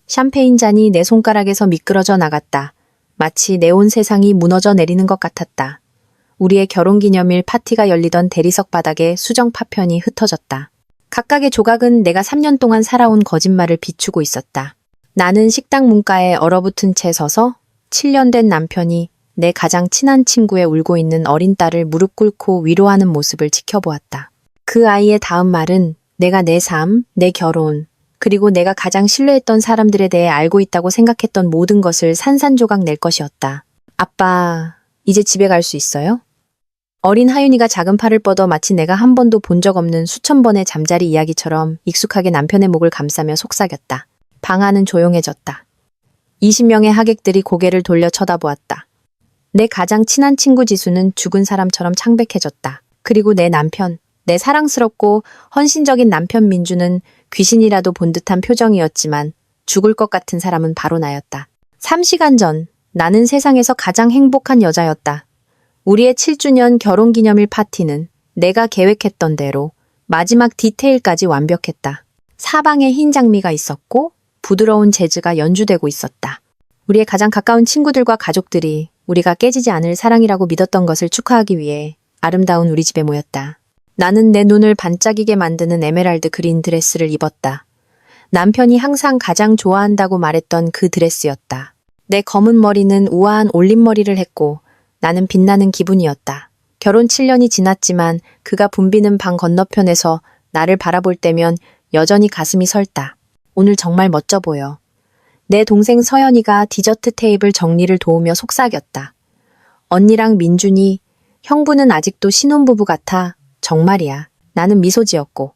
샴페인 잔이 내 손가락에서 미끄러져 나갔다. 마치 내 온 세상이 무너져 내리는 것 같았다. 우리의 결혼기념일 파티가 열리던 대리석 바닥에 수정 파편이 흩어졌다. 각각의 조각은 내가 3년 동안 살아온 거짓말을 비추고 있었다. 나는 식당 문가에 얼어붙은 채 서서 7년 된 남편이 내 가장 친한 친구의 울고 있는 어린 딸을 무릎 꿇고 위로하는 모습을 지켜보았다. 그 아이의 다음 말은 내가 내 삶, 내 결혼, 그리고 내가 가장 신뢰했던 사람들에 대해 알고 있다고 생각했던 모든 것을 산산조각 낼 것이었다. 아빠, 이제 집에 갈 수 있어요? 어린 하윤이가 작은 팔을 뻗어 마치 내가 한 번도 본 적 없는 수천 번의 잠자리 이야기처럼 익숙하게 남편의 목을 감싸며 속삭였다. 방 안은 조용해졌다. 20명의 하객들이 고개를 돌려 쳐다보았다. 내 가장 친한 친구 지수는 죽은 사람처럼 창백해졌다. 그리고 내 남편, 내 사랑스럽고 헌신적인 남편 민주는 귀신이라도 본 듯한 표정이었지만 죽을 것 같은 사람은 바로 나였다. 3시간 전, 나는 세상에서 가장 행복한 여자였다. 우리의 7주년 결혼기념일 파티는 내가 계획했던 대로 마지막 디테일까지 완벽했다. 사방에 흰 장미가 있었고 부드러운 재즈가 연주되고 있었다. 우리의 가장 가까운 친구들과 가족들이 우리가 깨지지 않을 사랑이라고 믿었던 것을 축하하기 위해 아름다운 우리 집에 모였다. 나는 내 눈을 반짝이게 만드는 에메랄드 그린 드레스를 입었다. 남편이 항상 가장 좋아한다고 말했던 그 드레스였다. 내 검은 머리는 우아한 올림머리를 했고 나는 빛나는 기분이었다. 결혼 7년이 지났지만 그가 붐비는 방 건너편에서 나를 바라볼 때면 여전히 가슴이 설다. 오늘 정말 멋져 보여. 내 동생 서연이가 디저트 테이블 정리를 도우며 속삭였다. 언니랑 민준이, 형부는 아직도 신혼부부 같아. 정말이야. 나는 미소 지었고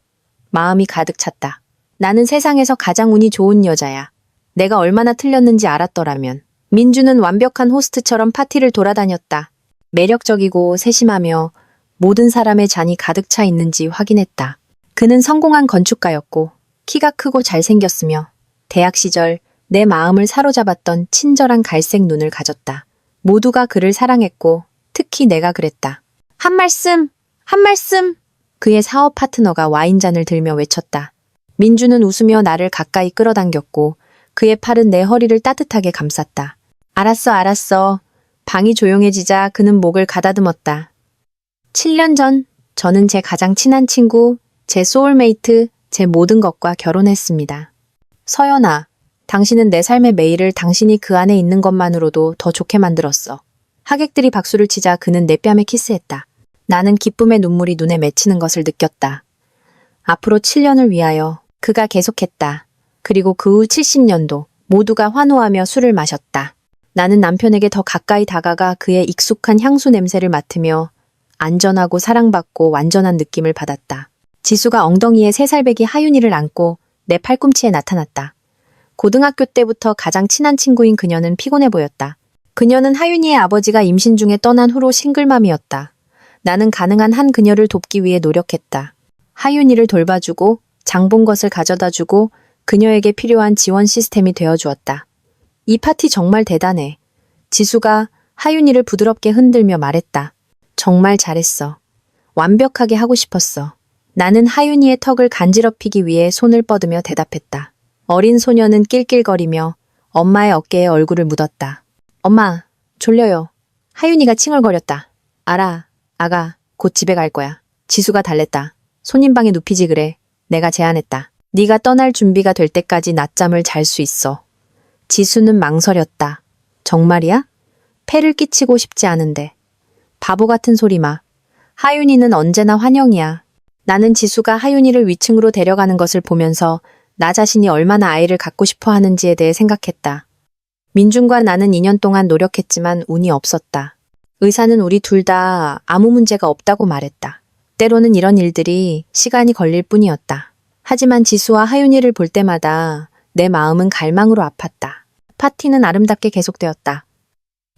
마음이 가득 찼다. 나는 세상에서 가장 운이 좋은 여자야. 내가 얼마나 틀렸는지 알았더라면. 민주는 완벽한 호스트처럼 파티를 돌아다녔다. 매력적이고 세심하며 모든 사람의 잔이 가득 차 있는지 확인했다. 그는 성공한 건축가였고 키가 크고 잘생겼으며 대학 시절 내 마음을 사로잡았던 친절한 갈색 눈을 가졌다. 모두가 그를 사랑했고 특히 내가 그랬다. 한 말씀! 한 말씀! 그의 사업 파트너가 와인잔을 들며 외쳤다. 민주는 웃으며 나를 가까이 끌어당겼고 그의 팔은 내 허리를 따뜻하게 감쌌다. 알았어, 알았어. 방이 조용해지자 그는 목을 가다듬었다. 7년 전 저는 제 가장 친한 친구, 제 소울메이트, 제 모든 것과 결혼했습니다. 서연아, 당신은 내 삶의 매일을 당신이 그 안에 있는 것만으로도 더 좋게 만들었어. 하객들이 박수를 치자 그는 내 뺨에 키스했다. 나는 기쁨의 눈물이 눈에 맺히는 것을 느꼈다. 앞으로 7년을 위하여 그가 계속했다. 그리고 그 후 70년도 모두가 환호하며 술을 마셨다. 나는 남편에게 더 가까이 다가가 그의 익숙한 향수 냄새를 맡으며 안전하고 사랑받고 완전한 느낌을 받았다. 지수가 엉덩이에 3살배기 하윤이를 안고 내 팔꿈치에 나타났다. 고등학교 때부터 가장 친한 친구인 그녀는 피곤해 보였다. 그녀는 하윤이의 아버지가 임신 중에 떠난 후로 싱글맘이었다. 나는 가능한 한 그녀를 돕기 위해 노력했다. 하윤이를 돌봐주고 장본 것을 가져다주고 그녀에게 필요한 지원 시스템이 되어주었다. 이 파티 정말 대단해. 지수가 하윤이를 부드럽게 흔들며 말했다. 정말 잘했어. 완벽하게 하고 싶었어. 나는 하윤이의 턱을 간지럽히기 위해 손을 뻗으며 대답했다. 어린 소녀는 낄낄거리며 엄마의 어깨에 얼굴을 묻었다. 엄마, 졸려요. 하윤이가 칭얼거렸다. 알아, 아가, 곧 집에 갈 거야. 지수가 달랬다. 손님방에 눕히지 그래. 내가 제안했다. 네가 떠날 준비가 될 때까지 낮잠을 잘 수 있어. 지수는 망설였다. 정말이야? 폐를 끼치고 싶지 않은데. 바보 같은 소리 마. 하윤이는 언제나 환영이야. 나는 지수가 하윤이를 위층으로 데려가는 것을 보면서 나 자신이 얼마나 아이를 갖고 싶어 하는지에 대해 생각했다. 민준과 나는 2년 동안 노력했지만 운이 없었다. 의사는 우리 둘 다 아무 문제가 없다고 말했다. 때로는 이런 일들이 시간이 걸릴 뿐이었다. 하지만 지수와 하윤이를 볼 때마다 내 마음은 갈망으로 아팠다. 파티는 아름답게 계속되었다.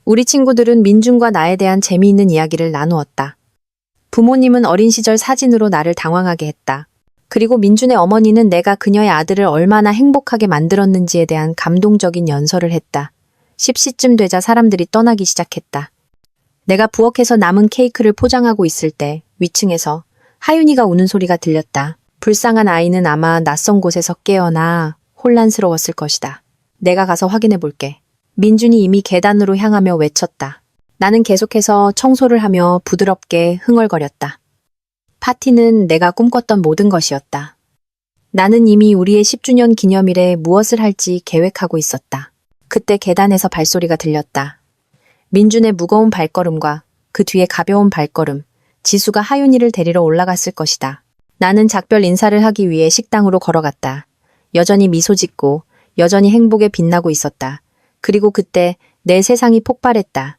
우리 친구들은 민준과 나에 대한 재미있는 이야기를 나누었다. 부모님은 어린 시절 사진으로 나를 당황하게 했다. 그리고 민준의 어머니는 내가 그녀의 아들을 얼마나 행복하게 만들었는지에 대한 감동적인 연설을 했다. 10시쯤 되자 사람들이 떠나기 시작했다. 내가 부엌에서 남은 케이크를 포장하고 있을 때 위층에서 하윤이가 우는 소리가 들렸다. 불쌍한 아이는 아마 낯선 곳에서 깨어나 혼란스러웠을 것이다. 내가 가서 확인해 볼게. 민준이 이미 계단으로 향하며 외쳤다. 나는 계속해서 청소를 하며 부드럽게 흥얼거렸다. 파티는 내가 꿈꿨던 모든 것이었다. 나는 이미 우리의 10주년 기념일에 무엇을 할지 계획하고 있었다. 그때 계단에서 발소리가 들렸다. 민준의 무거운 발걸음과 그 뒤에 가벼운 발걸음, 지수가 하윤이를 데리러 올라갔을 것이다. 나는 작별 인사를 하기 위해 식당으로 걸어갔다. 여전히 미소 짓고 여전히 행복에 빛나고 있었다. 그리고 그때 내 세상이 폭발했다.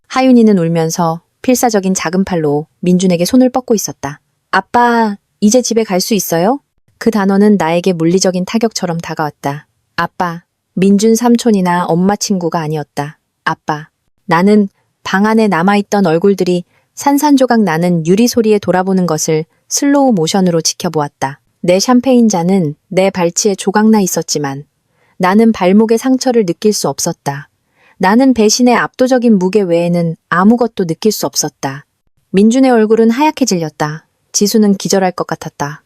하윤이는 울면서 필사적인 작은 팔로 민준에게 손을 뻗고 있었다. 아빠, 이제 집에 갈 수 있어요? 그 단어는 나에게 물리적인 타격처럼 다가왔다. 아빠, 민준 삼촌이나 엄마 친구가 아니었다. 아빠. 나는 방 안에 남아있던 얼굴들이 산산조각 나는 유리 소리에 돌아보는 것을 슬로우 모션으로 지켜보았다. 내 샴페인 잔은 내 발치에 조각나 있었지만 나는 발목의 상처를 느낄 수 없었다. 나는 배신의 압도적인 무게 외에는 아무것도 느낄 수 없었다. 민준의 얼굴은 하얗게 질렸다. 지수는 기절할 것 같았다.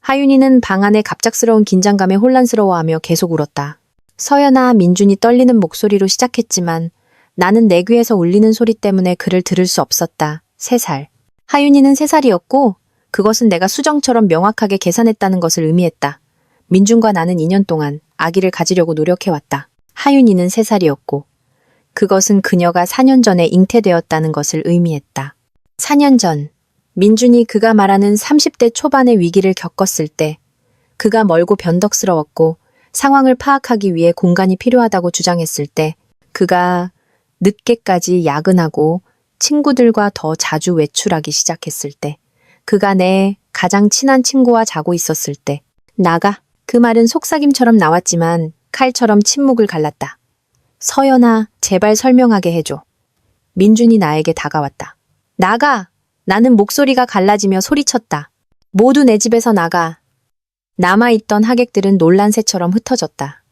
하윤이는 방 안에 갑작스러운 긴장감에 혼란스러워하며 계속 울었다. 서연아, 민준이 떨리는 목소리로 시작했지만 나는 내 귀에서 울리는 소리 때문에 그를 들을 수 없었다. 3살. 하윤이는 3살이었고 그것은 내가 수정처럼 명확하게 계산했다는 것을 의미했다. 민준과 나는 2년 동안 아기를 가지려고 노력해왔다. 하윤이는 3살이었고 그것은 그녀가 4년 전에 잉태되었다는 것을 의미했다. 4년 전, 민준이 그가 말하는 30대 초반의 위기를 겪었을 때 그가 멀고 변덕스러웠고 상황을 파악하기 위해 공간이 필요하다고 주장했을 때 그가 늦게까지 야근하고 친구들과 더 자주 외출하기 시작했을 때 그가 내 가장 친한 친구와 자고 있었을 때 나가. 그 말은 속삭임처럼 나왔지만 칼처럼 침묵을 갈랐다. 서연아, 제발 설명하게 해줘. 민준이 나에게 다가왔다. 나가! 나는 목소리가 갈라지며 소리쳤다. 모두 내 집에서 나가. 남아있던 하객들은 놀란 새처럼 흩어졌다.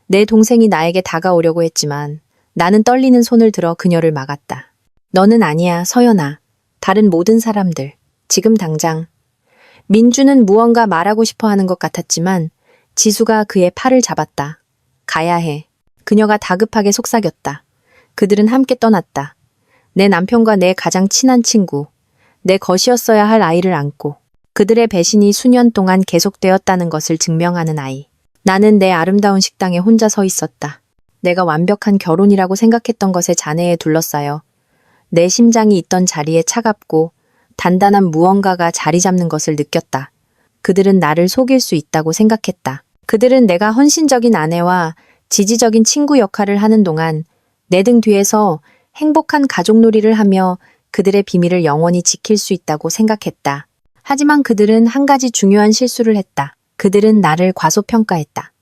내 동생이 나에게 다가오려고 했지만 나는 떨리는 손을 들어 그녀를 막았다. 너는 아니야, 서연아. 다른 모든 사람들. 지금 당장. 민준은 무언가 말하고 싶어 하는 것 같았지만 지수가 그의 팔을 잡았다. 가야 해. 그녀가 다급하게 속삭였다. 그들은 함께 떠났다. 내 남편과 내 가장 친한 친구, 내 것이었어야 할 아이를 안고 그들의 배신이 수년 동안 계속되었다는 것을 증명하는 아이. 나는 내 아름다운 식당에 혼자 서 있었다. 내가 완벽한 결혼이라고 생각했던 것에 잔해에 둘러싸여 내 심장이 있던 자리에 차갑고 단단한 무언가가 자리 잡는 것을 느꼈다. 그들은 나를 속일 수 있다고 생각했다. 그들은 내가 헌신적인 아내와 지지적인 친구 역할을 하는 동안 내 등 뒤에서 행복한 가족놀이를 하며 그들의 비밀을 영원히 지킬 수 있다고 생각했다. 하지만 그들은 한 가지 중요한 실수를 했다. 그들은 나를 과소평가했다.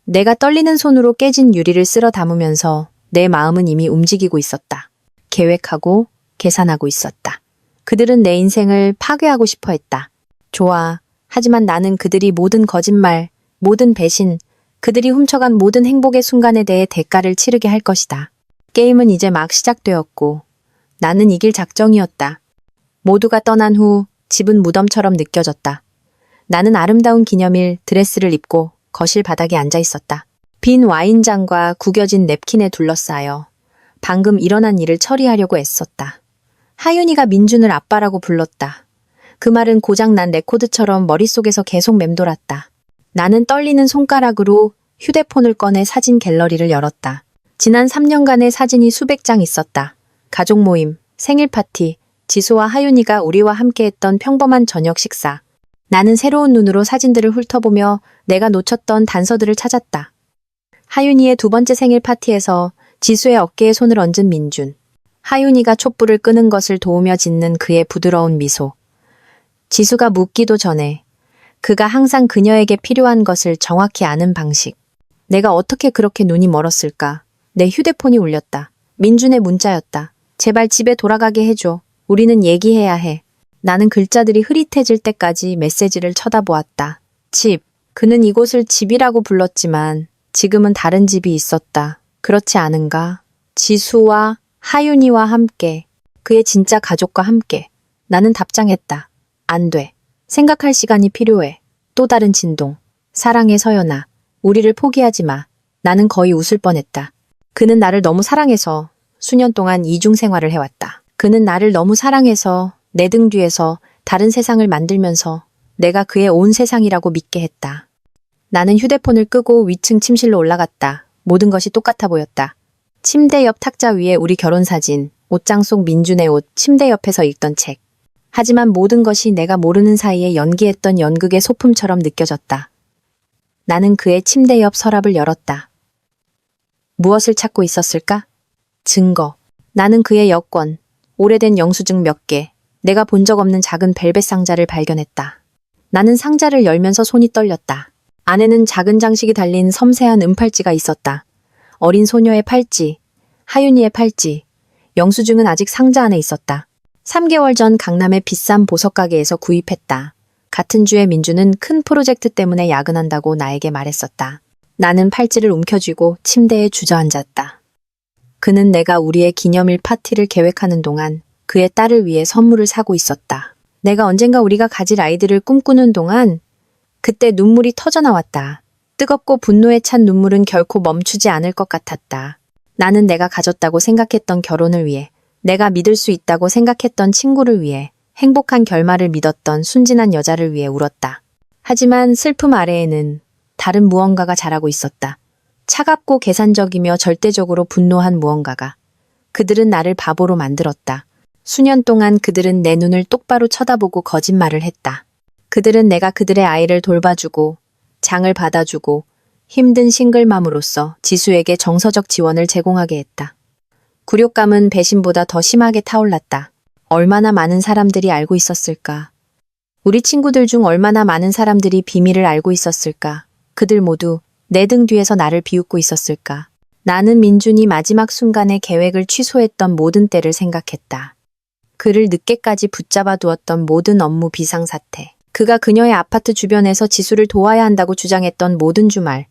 내가 떨리는 손으로 깨진 유리를 쓸어 담으면서 내 마음은 이미 움직이고 있었다. 계획하고 계산하고 있었다. 그들은 내 인생을 파괴하고 싶어 했다. 좋아. 하지만 나는 그들이 모든 거짓말, 모든 배신, 그들이 훔쳐간 모든 행복의 순간에 대해 대가를 치르게 할 것이다. 게임은 이제 막 시작되었고 나는 이길 작정이었다. 모두가 떠난 후 집은 무덤처럼 느껴졌다. 나는 아름다운 기념일 드레스를 입고 거실 바닥에 앉아 있었다. 빈 와인잔과 구겨진 냅킨에 둘러싸여 방금 일어난 일을 처리하려고 애썼다. 하윤이가 민준을 아빠라고 불렀다. 그 말은 고장난 레코드처럼 머릿속에서 계속 맴돌았다. 나는 떨리는 손가락으로 휴대폰을 꺼내 사진 갤러리를 열었다. 지난 3년간의 사진이 수백 장 있었다. 가족 모임, 생일 파티, 지수와 하윤이가 우리와 함께했던 평범한 저녁 식사. 나는 새로운 눈으로 사진들을 훑어보며 내가 놓쳤던 단서들을 찾았다. 하윤이의 2번째 생일 파티에서 지수의 어깨에 손을 얹은 민준. 하윤이가 촛불을 끄는 것을 도우며 짓는 그의 부드러운 미소. 지수가 묻기도 전에 그가 항상 그녀에게 필요한 것을 정확히 아는 방식. 내가 어떻게 그렇게 눈이 멀었을까? 내 휴대폰이 울렸다. 민준의 문자였다. 제발 집에 돌아가게 해줘. 우리는 얘기해야 해. 나는 글자들이 흐릿해질 때까지 메시지를 쳐다보았다. 집. 그는 이곳을 집이라고 불렀지만 지금은 다른 집이 있었다. 그렇지 않은가? 지수와 하윤이와 함께. 그의 진짜 가족과 함께. 나는 답장했다. 안 돼. 생각할 시간이 필요해. 또 다른 진동. 사랑해 서연아. 우리를 포기하지 마. 나는 거의 웃을 뻔했다. 그는 나를 너무 사랑해서 수년 동안 이중 생활을 해왔다. 그는 나를 너무 사랑해서 내 등 뒤에서 다른 세상을 만들면서 내가 그의 온 세상이라고 믿게 했다. 나는 휴대폰을 끄고 위층 침실로 올라갔다. 모든 것이 똑같아 보였다. 침대 옆 탁자 위에 우리 결혼 사진, 옷장 속 민준의 옷, 침대 옆에서 읽던 책. 하지만 모든 것이 내가 모르는 사이에 연기했던 연극의 소품처럼 느껴졌다. 나는 그의 침대 옆 서랍을 열었다. 무엇을 찾고 있었을까? 증거. 나는 그의 여권, 오래된 영수증 몇 개, 내가 본 적 없는 작은 벨벳 상자를 발견했다. 나는 상자를 열면서 손이 떨렸다. 안에는 작은 장식이 달린 섬세한 은팔찌가 있었다. 어린 소녀의 팔찌, 하윤이의 팔찌, 영수증은 아직 상자 안에 있었다. 3개월 전 강남의 비싼 보석 가게에서 구입했다. 같은 주에 민주는 큰 프로젝트 때문에 야근한다고 나에게 말했었다. 나는 팔찌를 움켜쥐고 침대에 주저앉았다. 그는 내가 우리의 기념일 파티를 계획하는 동안 그의 딸을 위해 선물을 사고 있었다. 내가 언젠가 우리가 가질 아이들을 꿈꾸는 동안 그때 눈물이 터져나왔다. 뜨겁고 분노에 찬 눈물은 결코 멈추지 않을 것 같았다. 나는 내가 가졌다고 생각했던 결혼을 위해, 내가 믿을 수 있다고 생각했던 친구를 위해, 행복한 결말을 믿었던 순진한 여자를 위해 울었다. 하지만 슬픔 아래에는 다른 무언가가 자라고 있었다. 차갑고 계산적이며 절대적으로 분노한 무언가가. 그들은 나를 바보로 만들었다. 수년 동안 그들은 내 눈을 똑바로 쳐다보고 거짓말을 했다. 그들은 내가 그들의 아이를 돌봐주고 장을 받아주고 힘든 싱글맘으로서 지수에게 정서적 지원을 제공하게 했다. 굴욕감은 배신보다 더 심하게 타올랐다. 얼마나 많은 사람들이 알고 있었을까? 우리 친구들 중 얼마나 많은 사람들이 비밀을 알고 있었을까? 그들 모두 내 등 뒤에서 나를 비웃고 있었을까? 나는 민준이 마지막 순간에 계획을 취소했던 모든 때를 생각했다. 그를 늦게까지 붙잡아 두었던 모든 업무 비상사태. 그가 그녀의 아파트 주변에서 지수를 도와야 한다고 주장했던 모든 주말.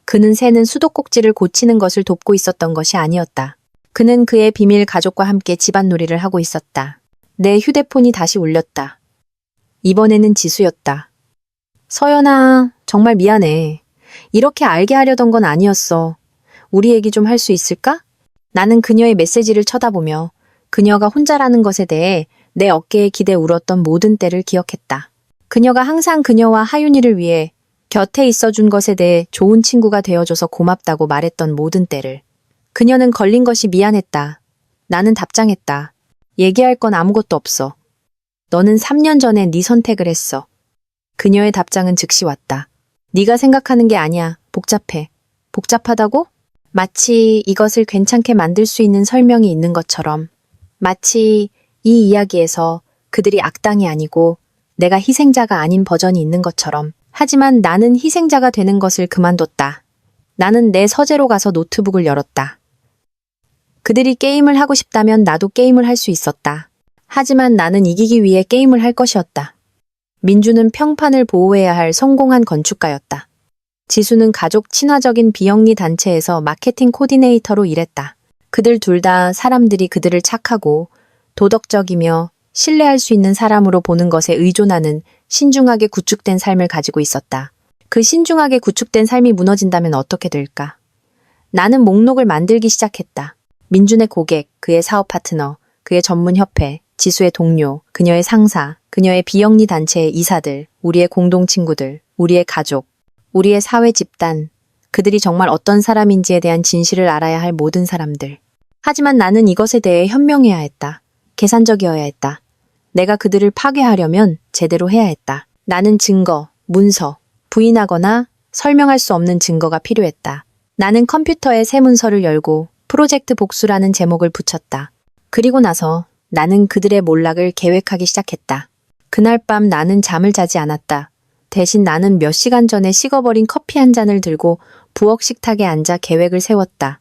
그는 새는 수도꼭지를 고치는 것을 돕고 있었던 것이 아니었다. 그는 그의 비밀 가족과 함께 집안놀이를 하고 있었다. 내 휴대폰이 다시 울렸다. 이번에는 지수였다. 서연아, 정말 미안해. 이렇게 알게 하려던 건 아니었어. 우리 얘기 좀 할 수 있을까? 나는 그녀의 메시지를 쳐다보며 그녀가 혼자라는 것에 대해 내 어깨에 기대 울었던 모든 때를 기억했다. 그녀가 항상 그녀와 하윤이를 위해 곁에 있어준 것에 대해 좋은 친구가 되어줘서 고맙다고 말했던 모든 때를. 그녀는 걸린 것이 미안했다. 나는 답장했다. 얘기할 건 아무것도 없어. 너는 3년 전에 네 선택을 했어. 그녀의 답장은 즉시 왔다. 네가 생각하는 게 아니야. 복잡해. 복잡하다고? 마치 이것을 괜찮게 만들 수 있는 설명이 있는 것처럼. 마치 이 이야기에서 그들이 악당이 아니고 내가 희생자가 아닌 버전이 있는 것처럼. 하지만 나는 희생자가 되는 것을 그만뒀다. 나는 내 서재로 가서 노트북을 열었다. 그들이 게임을 하고 싶다면 나도 게임을 할 수 있었다. 하지만 나는 이기기 위해 게임을 할 것이었다. 민주는 평판을 보호해야 할 성공한 건축가였다. 지수는 가족 친화적인 비영리 단체에서 마케팅 코디네이터로 일했다. 그들 둘 다 사람들이 그들을 착하고 도덕적이며 신뢰할 수 있는 사람으로 보는 것에 의존하는 신중하게 구축된 삶을 가지고 있었다. 그 신중하게 구축된 삶이 무너진다면 어떻게 될까? 나는 목록을 만들기 시작했다. 민준의 고객, 그의 사업 파트너, 그의 전문 협회, 지수의 동료, 그녀의 상사, 그녀의 비영리 단체의 이사들, 우리의 공동 친구들, 우리의 가족, 우리의 사회 집단, 그들이 정말 어떤 사람인지에 대한 진실을 알아야 할 모든 사람들. 하지만 나는 이것에 대해 현명해야 했다. 계산적이어야 했다. 내가 그들을 파괴하려면 제대로 해야 했다. 나는 증거, 문서, 부인하거나 설명할 수 없는 증거가 필요했다. 나는 컴퓨터에 새 문서를 열고 프로젝트 복수라는 제목을 붙였다. 그리고 나서 나는 그들의 몰락을 계획하기 시작했다. 그날 밤 나는 잠을 자지 않았다. 대신 나는 몇 시간 전에 식어버린 커피 한 잔을 들고 부엌 식탁에 앉아 계획을 세웠다.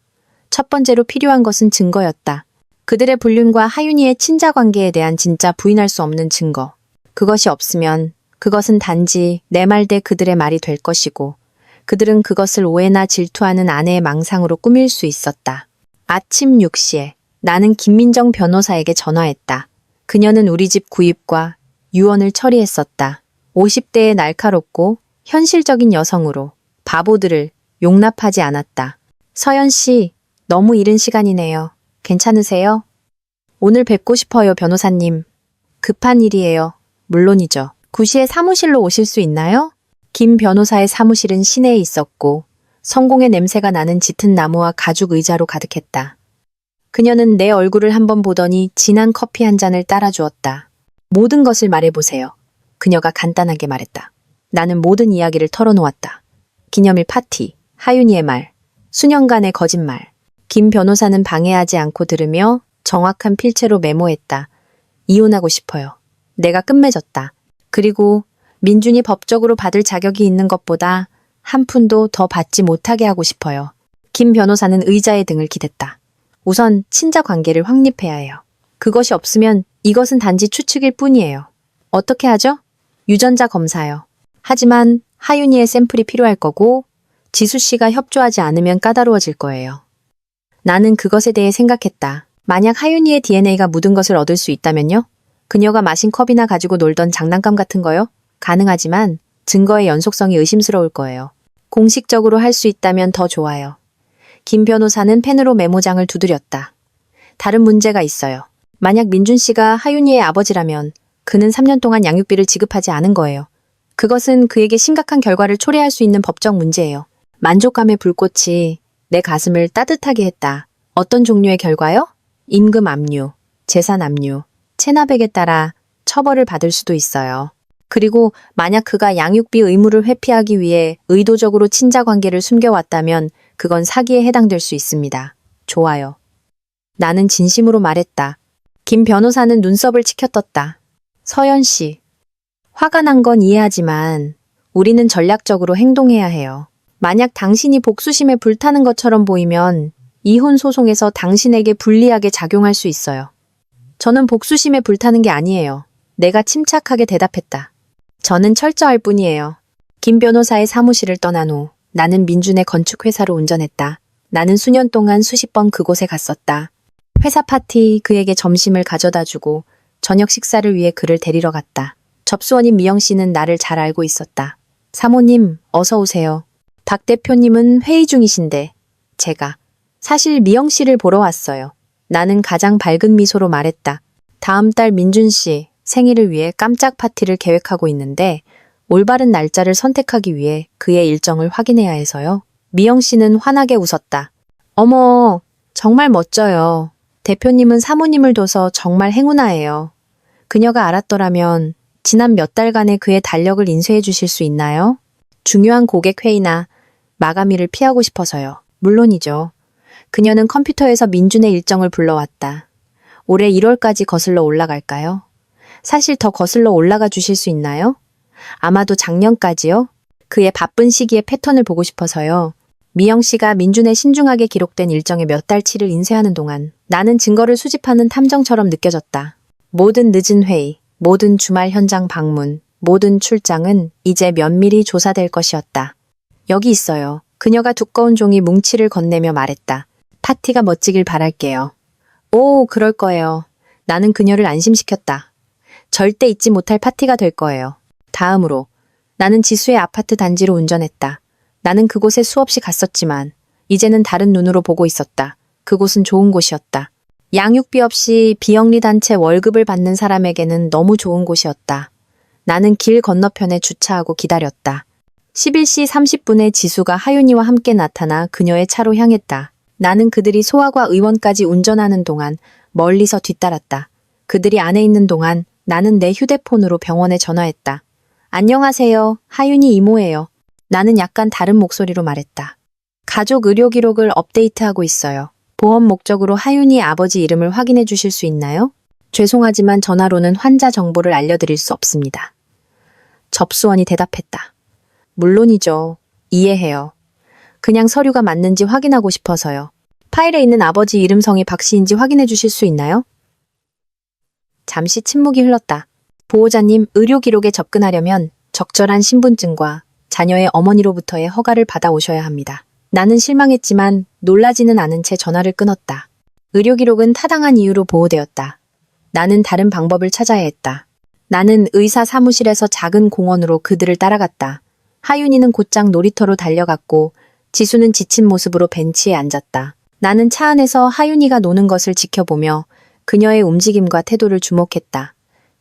첫 번째로 필요한 것은 증거였다. 그들의 불륜과 하윤이의 친자 관계에 대한 진짜 부인할 수 없는 증거. 그것이 없으면 그것은 단지 내 말 대 그들의 말이 될 것이고 그들은 그것을 오해나 질투하는 아내의 망상으로 꾸밀 수 있었다. 아침 6시에 나는 김민정 변호사에게 전화했다. 그녀는 우리 집 구입과 유언을 처리했었다. 50대의 날카롭고 현실적인 여성으로 바보들을 용납하지 않았다. 서연 씨, 너무 이른 시간이네요. 괜찮으세요? 오늘 뵙고 싶어요, 변호사님. 급한 일이에요. 물론이죠. 9시에 사무실로 오실 수 있나요? 김 변호사의 사무실은 시내에 있었고 성공의 냄새가 나는 짙은 나무와 가죽 의자로 가득했다. 그녀는 내 얼굴을 한번 보더니 진한 커피 한 잔을 따라주었다. 모든 것을 말해보세요. 그녀가 간단하게 말했다. 나는 모든 이야기를 털어놓았다. 기념일 파티, 하윤이의 말, 수년간의 거짓말. 김 변호사는 방해하지 않고 들으며 정확한 필체로 메모했다. 이혼하고 싶어요. 내가 끝맺었다. 그리고 민준이 법적으로 받을 자격이 있는 것보다 한 푼도 더 받지 못하게 하고 싶어요. 김 변호사는 의자의 등을 기댔다. 우선 친자 관계를 확립해야 해요. 그것이 없으면 이것은 단지 추측일 뿐이에요. 어떻게 하죠? 유전자 검사요. 하지만 하윤이의 샘플이 필요할 거고 지수 씨가 협조하지 않으면 까다로워질 거예요. 나는 그것에 대해 생각했다. 만약 하윤이의 DNA가 묻은 것을 얻을 수 있다면요? 그녀가 마신 컵이나 가지고 놀던 장난감 같은 거요? 가능하지만 증거의 연속성이 의심스러울 거예요. 공식적으로 할 수 있다면 더 좋아요. 김 변호사는 펜으로 메모장을 두드렸다. 다른 문제가 있어요. 만약 민준 씨가 하윤이의 아버지라면 그는 3년 동안 양육비를 지급하지 않은 거예요. 그것은 그에게 심각한 결과를 초래할 수 있는 법적 문제예요. 만족감의 불꽃이 내 가슴을 따뜻하게 했다. 어떤 종류의 결과요? 임금 압류, 재산 압류, 체납액에 따라 처벌을 받을 수도 있어요. 그리고 만약 그가 양육비 의무를 회피하기 위해 의도적으로 친자 관계를 숨겨왔다면 그건 사기에 해당될 수 있습니다. 좋아요. 나는 진심으로 말했다. 김 변호사는 눈썹을 치켜떴다. 서연 씨, 화가 난 건 이해하지만 우리는 전략적으로 행동해야 해요. 만약 당신이 복수심에 불타는 것처럼 보이면 이혼 소송에서 당신에게 불리하게 작용할 수 있어요. 저는 복수심에 불타는 게 아니에요. 내가 침착하게 대답했다. 저는 철저할 뿐이에요. 김 변호사의 사무실을 떠난 후 나는 민준의 건축회사로 운전했다. 나는 수년 동안 수십 번 그곳에 갔었다. 회사 파티, 그에게 점심을 가져다 주고 저녁 식사를 위해 그를 데리러 갔다. 접수원인 미영 씨는 나를 잘 알고 있었다. 사모님, 어서 오세요. 박 대표님은 회의 중이신데 제가 사실 미영 씨를 보러 왔어요. 나는 가장 밝은 미소로 말했다. 다음 달 민준 씨 생일을 위해 깜짝 파티를 계획하고 있는데 올바른 날짜를 선택하기 위해 그의 일정을 확인해야 해서요. 미영 씨는 환하게 웃었다. 어머, 정말 멋져요. 대표님은 사모님을 둬서 정말 행운아예요. 그녀가 알았더라면 지난 몇 달간의 그의 달력을 인쇄해 주실 수 있나요? 중요한 고객 회의나 마감일을 피하고 싶어서요. 물론이죠. 그녀는 컴퓨터에서 민준의 일정을 불러왔다. 올해 1월까지 거슬러 올라갈까요? 사실 더 거슬러 올라가 주실 수 있나요? 아마도 작년까지요? 그의 바쁜 시기의 패턴을 보고 싶어서요. 미영 씨가 민준의 신중하게 기록된 일정의 몇 달치를 인쇄하는 동안 나는 증거를 수집하는 탐정처럼 느껴졌다. 모든 늦은 회의, 모든 주말 현장 방문, 모든 출장은 이제 면밀히 조사될 것이었다. 여기 있어요. 그녀가 두꺼운 종이 뭉치를 건네며 말했다. 파티가 멋지길 바랄게요. 오, 그럴 거예요. 나는 그녀를 안심시켰다. 절대 잊지 못할 파티가 될 거예요. 다음으로 나는 지수의 아파트 단지로 운전했다. 나는 그곳에 수없이 갔었지만 이제는 다른 눈으로 보고 있었다. 그곳은 좋은 곳이었다. 양육비 없이 비영리 단체 월급을 받는 사람에게는 너무 좋은 곳이었다. 나는 길 건너편에 주차하고 기다렸다. 11시 30분에 지수가 하윤이와 함께 나타나 그녀의 차로 향했다. 나는 그들이 소아과 의원까지 운전하는 동안 멀리서 뒤따랐다. 그들이 안에 있는 동안 나는 내 휴대폰으로 병원에 전화했다. 안녕하세요. 하윤이 이모예요. 나는 약간 다른 목소리로 말했다. 가족 의료 기록을 업데이트하고 있어요. 보험 목적으로 하윤이 아버지 이름을 확인해 주실 수 있나요? 죄송하지만 전화로는 환자 정보를 알려드릴 수 없습니다. 접수원이 대답했다. 물론이죠. 이해해요. 그냥 서류가 맞는지 확인하고 싶어서요. 파일에 있는 아버지 이름성이 박 씨인지 확인해 주실 수 있나요? 잠시 침묵이 흘렀다. 보호자님, 의료 기록에 접근하려면 적절한 신분증과 자녀의 어머니로부터의 허가를 받아오셔야 합니다. 나는 실망했지만 놀라지는 않은 채 전화를 끊었다. 의료 기록은 타당한 이유로 보호되었다. 나는 다른 방법을 찾아야 했다. 나는 의사 사무실에서 작은 공원으로 그들을 따라갔다. 하윤이는 곧장 놀이터로 달려갔고 지수는 지친 모습으로 벤치에 앉았다. 나는 차 안에서 하윤이가 노는 것을 지켜보며 그녀의 움직임과 태도를 주목했다.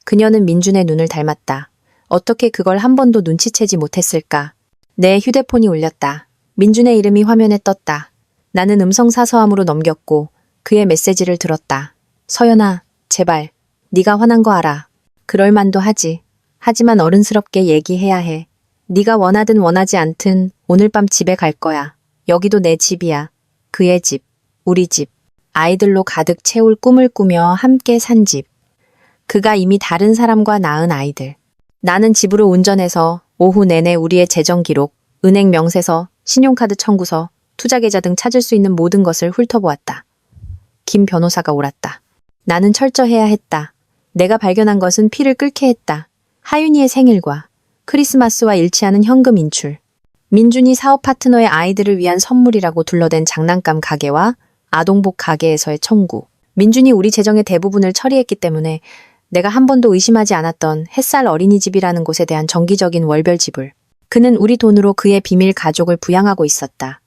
그녀는 민준의 눈을 닮았다. 어떻게 그걸 한 번도 눈치채지 못했을까? 내 휴대폰이 울렸다. 민준의 이름이 화면에 떴다. 나는 음성 사서함으로 넘겼고 그의 메시지를 들었다. 서연아, 제발. 네가 화난 거 알아. 그럴 만도 하지. 하지만 어른스럽게 얘기해야 해. 네가 원하든 원하지 않든 오늘 밤 집에 갈 거야. 여기도 내 집이야. 그의 집, 우리 집. 아이들로 가득 채울 꿈을 꾸며 함께 산 집. 그가 이미 다른 사람과 낳은 아이들. 나는 집으로 운전해서 오후 내내 우리의 재정 기록, 은행 명세서, 신용카드 청구서, 투자계좌 등 찾을 수 있는 모든 것을 훑어보았다. 김 변호사가 옳았다. 나는 철저해야 했다. 내가 발견한 것은 피를 끓게 했다. 하윤이의 생일과 크리스마스와 일치하는 현금 인출. 민준이 사업 파트너의 아이들을 위한 선물이라고 둘러댄 장난감 가게와 아동복 가게에서의 청구. 민준이 우리 재정의 대부분을 처리했기 때문에 내가 한 번도 의심하지 않았던 햇살 어린이집이라는 곳에 대한 정기적인 월별 지불. 그는 우리 돈으로 그의 비밀 가족을 부양하고 있었다.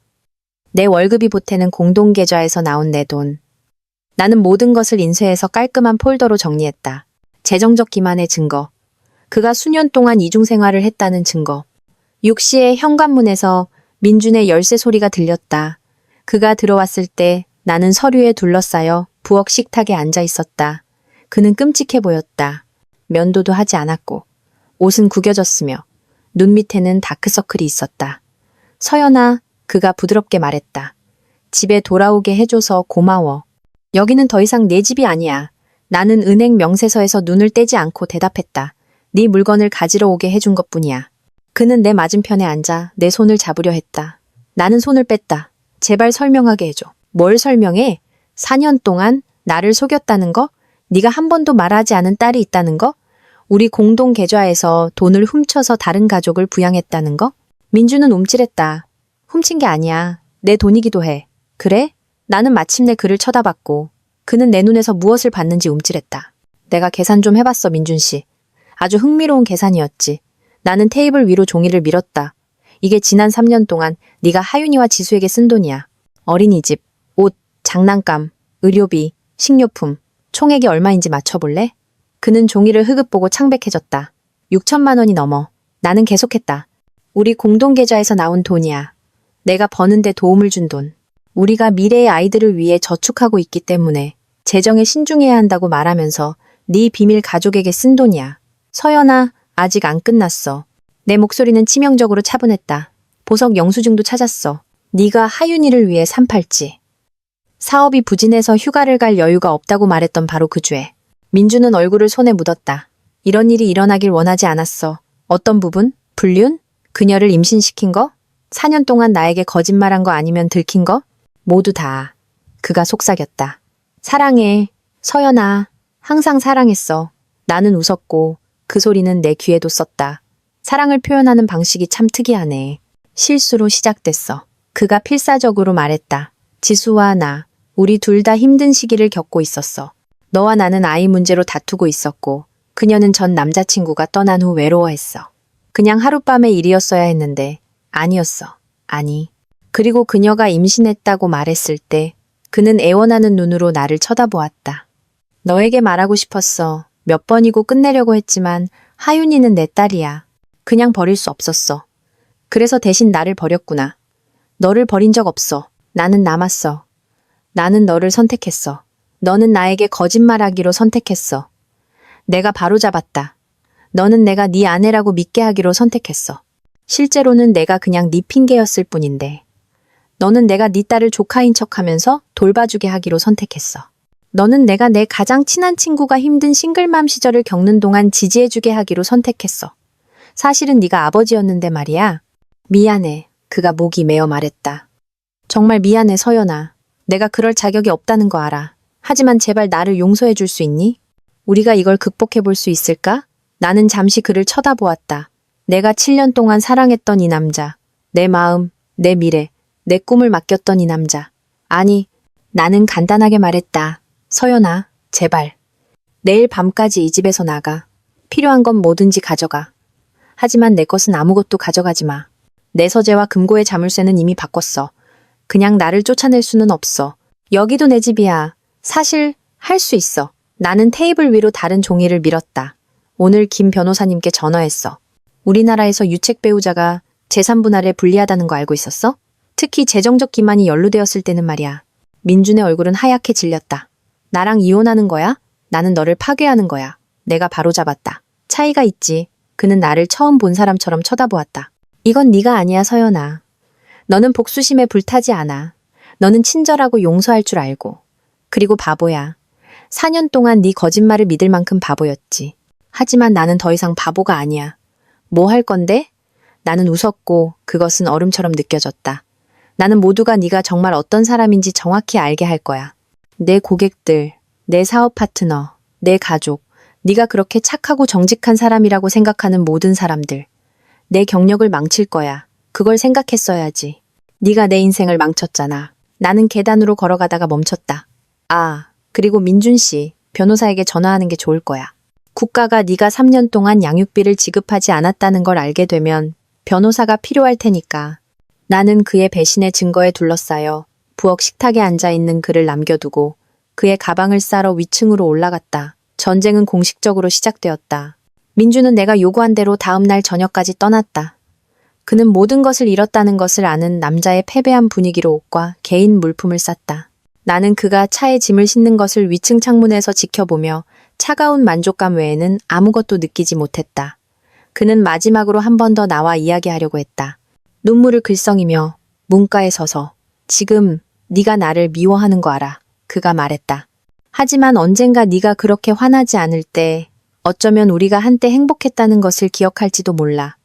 내 월급이 보태는 공동계좌에서 나온 내 돈. 나는 모든 것을 인쇄해서 깔끔한 폴더로 정리했다. 재정적 기만의 증거. 그가 수년 동안 이중생활을 했다는 증거. 6시에 현관문에서 민준의 열쇠 소리가 들렸다. 그가 들어왔을 때 나는 서류에 둘러싸여 부엌 식탁에 앉아 있었다. 그는 끔찍해 보였다. 면도도 하지 않았고 옷은 구겨졌으며 눈 밑에는 다크서클이 있었다. 서연아, 그가 부드럽게 말했다. 집에 돌아오게 해줘서 고마워. 여기는 더 이상 내 집이 아니야. 나는 은행 명세서에서 눈을 떼지 않고 대답했다. 네 물건을 가지러 오게 해준 것뿐이야. 그는 내 맞은편에 앉아 내 손을 잡으려 했다. 나는 손을 뺐다. 제발 설명하게 해줘. 뭘 설명해? 4년 동안 나를 속였다는 거? 네가 한 번도 말하지 않은 딸이 있다는 거? 우리 공동 계좌에서 돈을 훔쳐서 다른 가족을 부양했다는 거? 민주는 움찔했다. 훔친 게 아니야. 내 돈이기도 해. 그래? 나는 마침내 그를 쳐다봤고 그는 내 눈에서 무엇을 봤는지 움찔했다. 내가 계산 좀 해봤어, 민준 씨. 아주 흥미로운 계산이었지. 나는 테이블 위로 종이를 밀었다. 이게 지난 3년 동안 네가 하윤이와 지수에게 쓴 돈이야. 어린이집, 옷, 장난감, 의료비, 식료품, 총액이 얼마인지 맞춰볼래? 그는 종이를 흐긋 보고 창백해졌다. 6천만 원이 넘어. 나는 계속했다. 우리 공동계좌에서 나온 돈이야. 내가 버는데 도움을 준 돈. 우리가 미래의 아이들을 위해 저축하고 있기 때문에 재정에 신중해야 한다고 말하면서 네 비밀 가족에게 쓴 돈이야. 서연아, 아직 안 끝났어. 내 목소리는 치명적으로 차분했다. 보석 영수증도 찾았어. 네가 하윤이를 위해 산 팔찌. 사업이 부진해서 휴가를 갈 여유가 없다고 말했던 바로 그 주에. 민주는 얼굴을 손에 묻었다. 이런 일이 일어나길 원하지 않았어. 어떤 부분? 불륜? 그녀를 임신시킨 거? 4년 동안 나에게 거짓말한 거 아니면 들킨 거? 모두 다. 그가 속삭였다. 사랑해. 서연아. 항상 사랑했어. 나는 웃었고 그 소리는 내 귀에도 썼다. 사랑을 표현하는 방식이 참 특이하네. 실수로 시작됐어. 그가 필사적으로 말했다. 지수와 나, 우리 둘 다 힘든 시기를 겪고 있었어. 너와 나는 아이 문제로 다투고 있었고 그녀는 전 남자친구가 떠난 후 외로워했어. 그냥 하룻밤의 일이었어야 했는데 아니었어. 아니. 그리고 그녀가 임신했다고 말했을 때 그는 애원하는 눈으로 나를 쳐다보았다. 너에게 말하고 싶었어. 몇 번이고 끝내려고 했지만 하윤이는 내 딸이야. 그냥 버릴 수 없었어. 그래서 대신 나를 버렸구나. 너를 버린 적 없어. 나는 남았어. 나는 너를 선택했어. 너는 나에게 거짓말하기로 선택했어. 내가 바로잡았다. 너는 내가 네 아내라고 믿게 하기로 선택했어. 실제로는 내가 그냥 네 핑계였을 뿐인데. 너는 내가 네 딸을 조카인 척하면서 돌봐주게 하기로 선택했어. 너는 내가 내 가장 친한 친구가 힘든 싱글맘 시절을 겪는 동안 지지해주게 하기로 선택했어. 사실은 네가 아버지였는데 말이야. 미안해. 그가 목이 메어 말했다. 정말 미안해, 서연아. 내가 그럴 자격이 없다는 거 알아. 하지만 제발 나를 용서해 줄 수 있니? 우리가 이걸 극복해 볼 수 있을까? 나는 잠시 그를 쳐다보았다. 내가 7년 동안 사랑했던 이 남자. 내 마음, 내 미래, 내 꿈을 맡겼던 이 남자. 아니, 나는 간단하게 말했다. 서연아, 제발. 내일 밤까지 이 집에서 나가. 필요한 건 뭐든지 가져가. 하지만 내 것은 아무것도 가져가지 마. 내 서재와 금고의 자물쇠는 이미 바꿨어. 그냥 나를 쫓아낼 수는 없어. 여기도 내 집이야. 사실 할 수 있어. 나는 테이블 위로 다른 종이를 밀었다. 오늘 김 변호사님께 전화했어. 우리나라에서 유책 배우자가 재산 분할에 불리하다는 거 알고 있었어? 특히 재정적 기만이 연루되었을 때는 말이야. 민준의 얼굴은 하얗게 질렸다. 나랑 이혼하는 거야? 나는 너를 파괴하는 거야. 내가 바로잡았다. 차이가 있지. 그는 나를 처음 본 사람처럼 쳐다보았다. 이건 네가 아니야, 서연아. 너는 복수심에 불타지 않아. 너는 친절하고 용서할 줄 알고. 그리고 바보야. 4년 동안 네 거짓말을 믿을 만큼 바보였지. 하지만 나는 더 이상 바보가 아니야. 뭐 할 건데? 나는 웃었고 그것은 얼음처럼 느껴졌다. 나는 모두가 네가 정말 어떤 사람인지 정확히 알게 할 거야. 내 고객들, 내 사업 파트너, 내 가족, 네가 그렇게 착하고 정직한 사람이라고 생각하는 모든 사람들. 내 경력을 망칠 거야. 그걸 생각했어야지. 네가 내 인생을 망쳤잖아. 나는 계단으로 걸어가다가 멈췄다. 아, 그리고 민준 씨, 변호사에게 전화하는 게 좋을 거야. 국가가 네가 3년 동안 양육비를 지급하지 않았다는 걸 알게 되면 변호사가 필요할 테니까. 나는 그의 배신의 증거에 둘러싸여 부엌 식탁에 앉아있는 그를 남겨두고 그의 가방을 싸러 위층으로 올라갔다. 전쟁은 공식적으로 시작되었다. 민주는 내가 요구한 대로 다음 날 저녁까지 떠났다. 그는 모든 것을 잃었다는 것을 아는 남자의 패배한 분위기로 옷과 개인 물품을 쌌다. 나는 그가 차에 짐을 싣는 것을 위층 창문에서 지켜보며 차가운 만족감 외에는 아무것도 느끼지 못했다. 그는 마지막으로 한 번 더 나와 이야기하려고 했다. 눈물을 글썽이며 문가에 서서 지금 네가 나를 미워하는 거 알아. 그가 말했다. 하지만 언젠가 네가 그렇게 화나지 않을 때 어쩌면 우리가 한때 행복했다는 것을 기억할지도 몰라.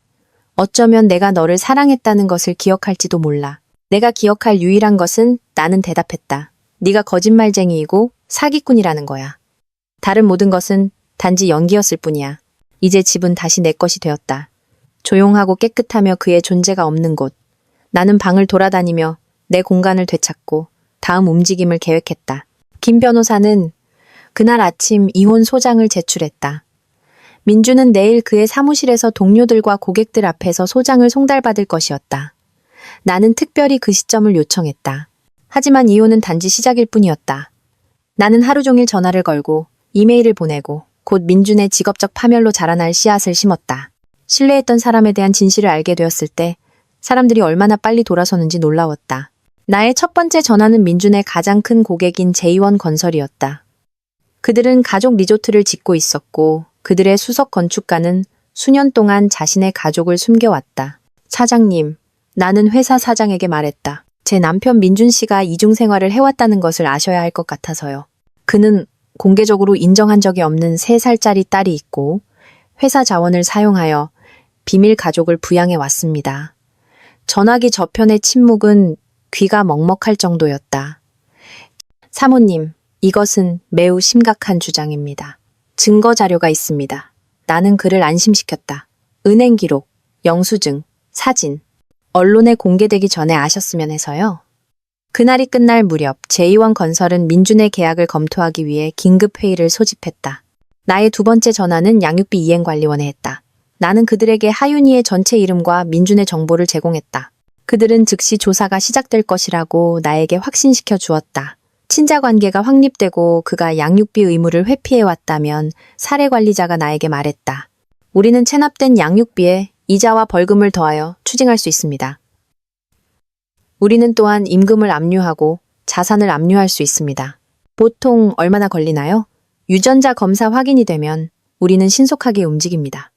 어쩌면 내가 너를 사랑했다는 것을 기억할지도 몰라. 내가 기억할 유일한 것은 나는 대답했다. 네가 거짓말쟁이이고 사기꾼이라는 거야. 다른 모든 것은 단지 연기였을 뿐이야. 이제 집은 다시 내 것이 되었다. 조용하고 깨끗하며 그의 존재가 없는 곳. 나는 방을 돌아다니며 내 공간을 되찾고 다음 움직임을 계획했다. 김 변호사는 그날 아침 이혼 소장을 제출했다. 민주는 내일 그의 사무실에서 동료들과 고객들 앞에서 소장을 송달받을 것이었다. 나는 특별히 그 시점을 요청했다. 하지만 이혼은 단지 시작일 뿐이었다. 나는 하루 종일 전화를 걸고 이메일을 보내고 곧 민준의 직업적 파멸로 자라날 씨앗을 심었다. 신뢰했던 사람에 대한 진실을 알게 되었을 때 사람들이 얼마나 빨리 돌아서는지 놀라웠다. 나의 첫 번째 전화는 민준의 가장 큰 고객인 제2원 건설이었다. 그들은 가족 리조트를 짓고 있었고 그들의 수석 건축가는 수년 동안 자신의 가족을 숨겨왔다. 사장님, 나는 회사 사장에게 말했다. 제 남편 민준 씨가 이중 생활을 해왔다는 것을 아셔야 할 것 같아서요. 그는 공개적으로 인정한 적이 없는 3살짜리 딸이 있고 회사 자원을 사용하여 비밀 가족을 부양해 왔습니다. 전화기 저편의 침묵은 귀가 먹먹할 정도였다. 사모님, 이것은 매우 심각한 주장입니다. 증거 자료가 있습니다. 나는 그를 안심시켰다. 은행 기록, 영수증, 사진, 언론에 공개되기 전에 아셨으면 해서요. 그날이 끝날 무렵 제2원 건설은 민준의 계약을 검토하기 위해 긴급 회의를 소집했다. 나의 두 번째 전화는 양육비 이행관리원에 했다. 나는 그들에게 하윤이의 전체 이름과 민준의 정보를 제공했다. 그들은 즉시 조사가 시작될 것이라고 나에게 확신시켜 주었다. 친자 관계가 확립되고 그가 양육비 의무를 회피해왔다면 사례관리자가 나에게 말했다. 우리는 체납된 양육비에 이자와 벌금을 더하여 추징할 수 있습니다. 우리는 또한 임금을 압류하고 자산을 압류할 수 있습니다. 보통 얼마나 걸리나요? 유전자 검사 확인이 되면 우리는 신속하게 움직입니다.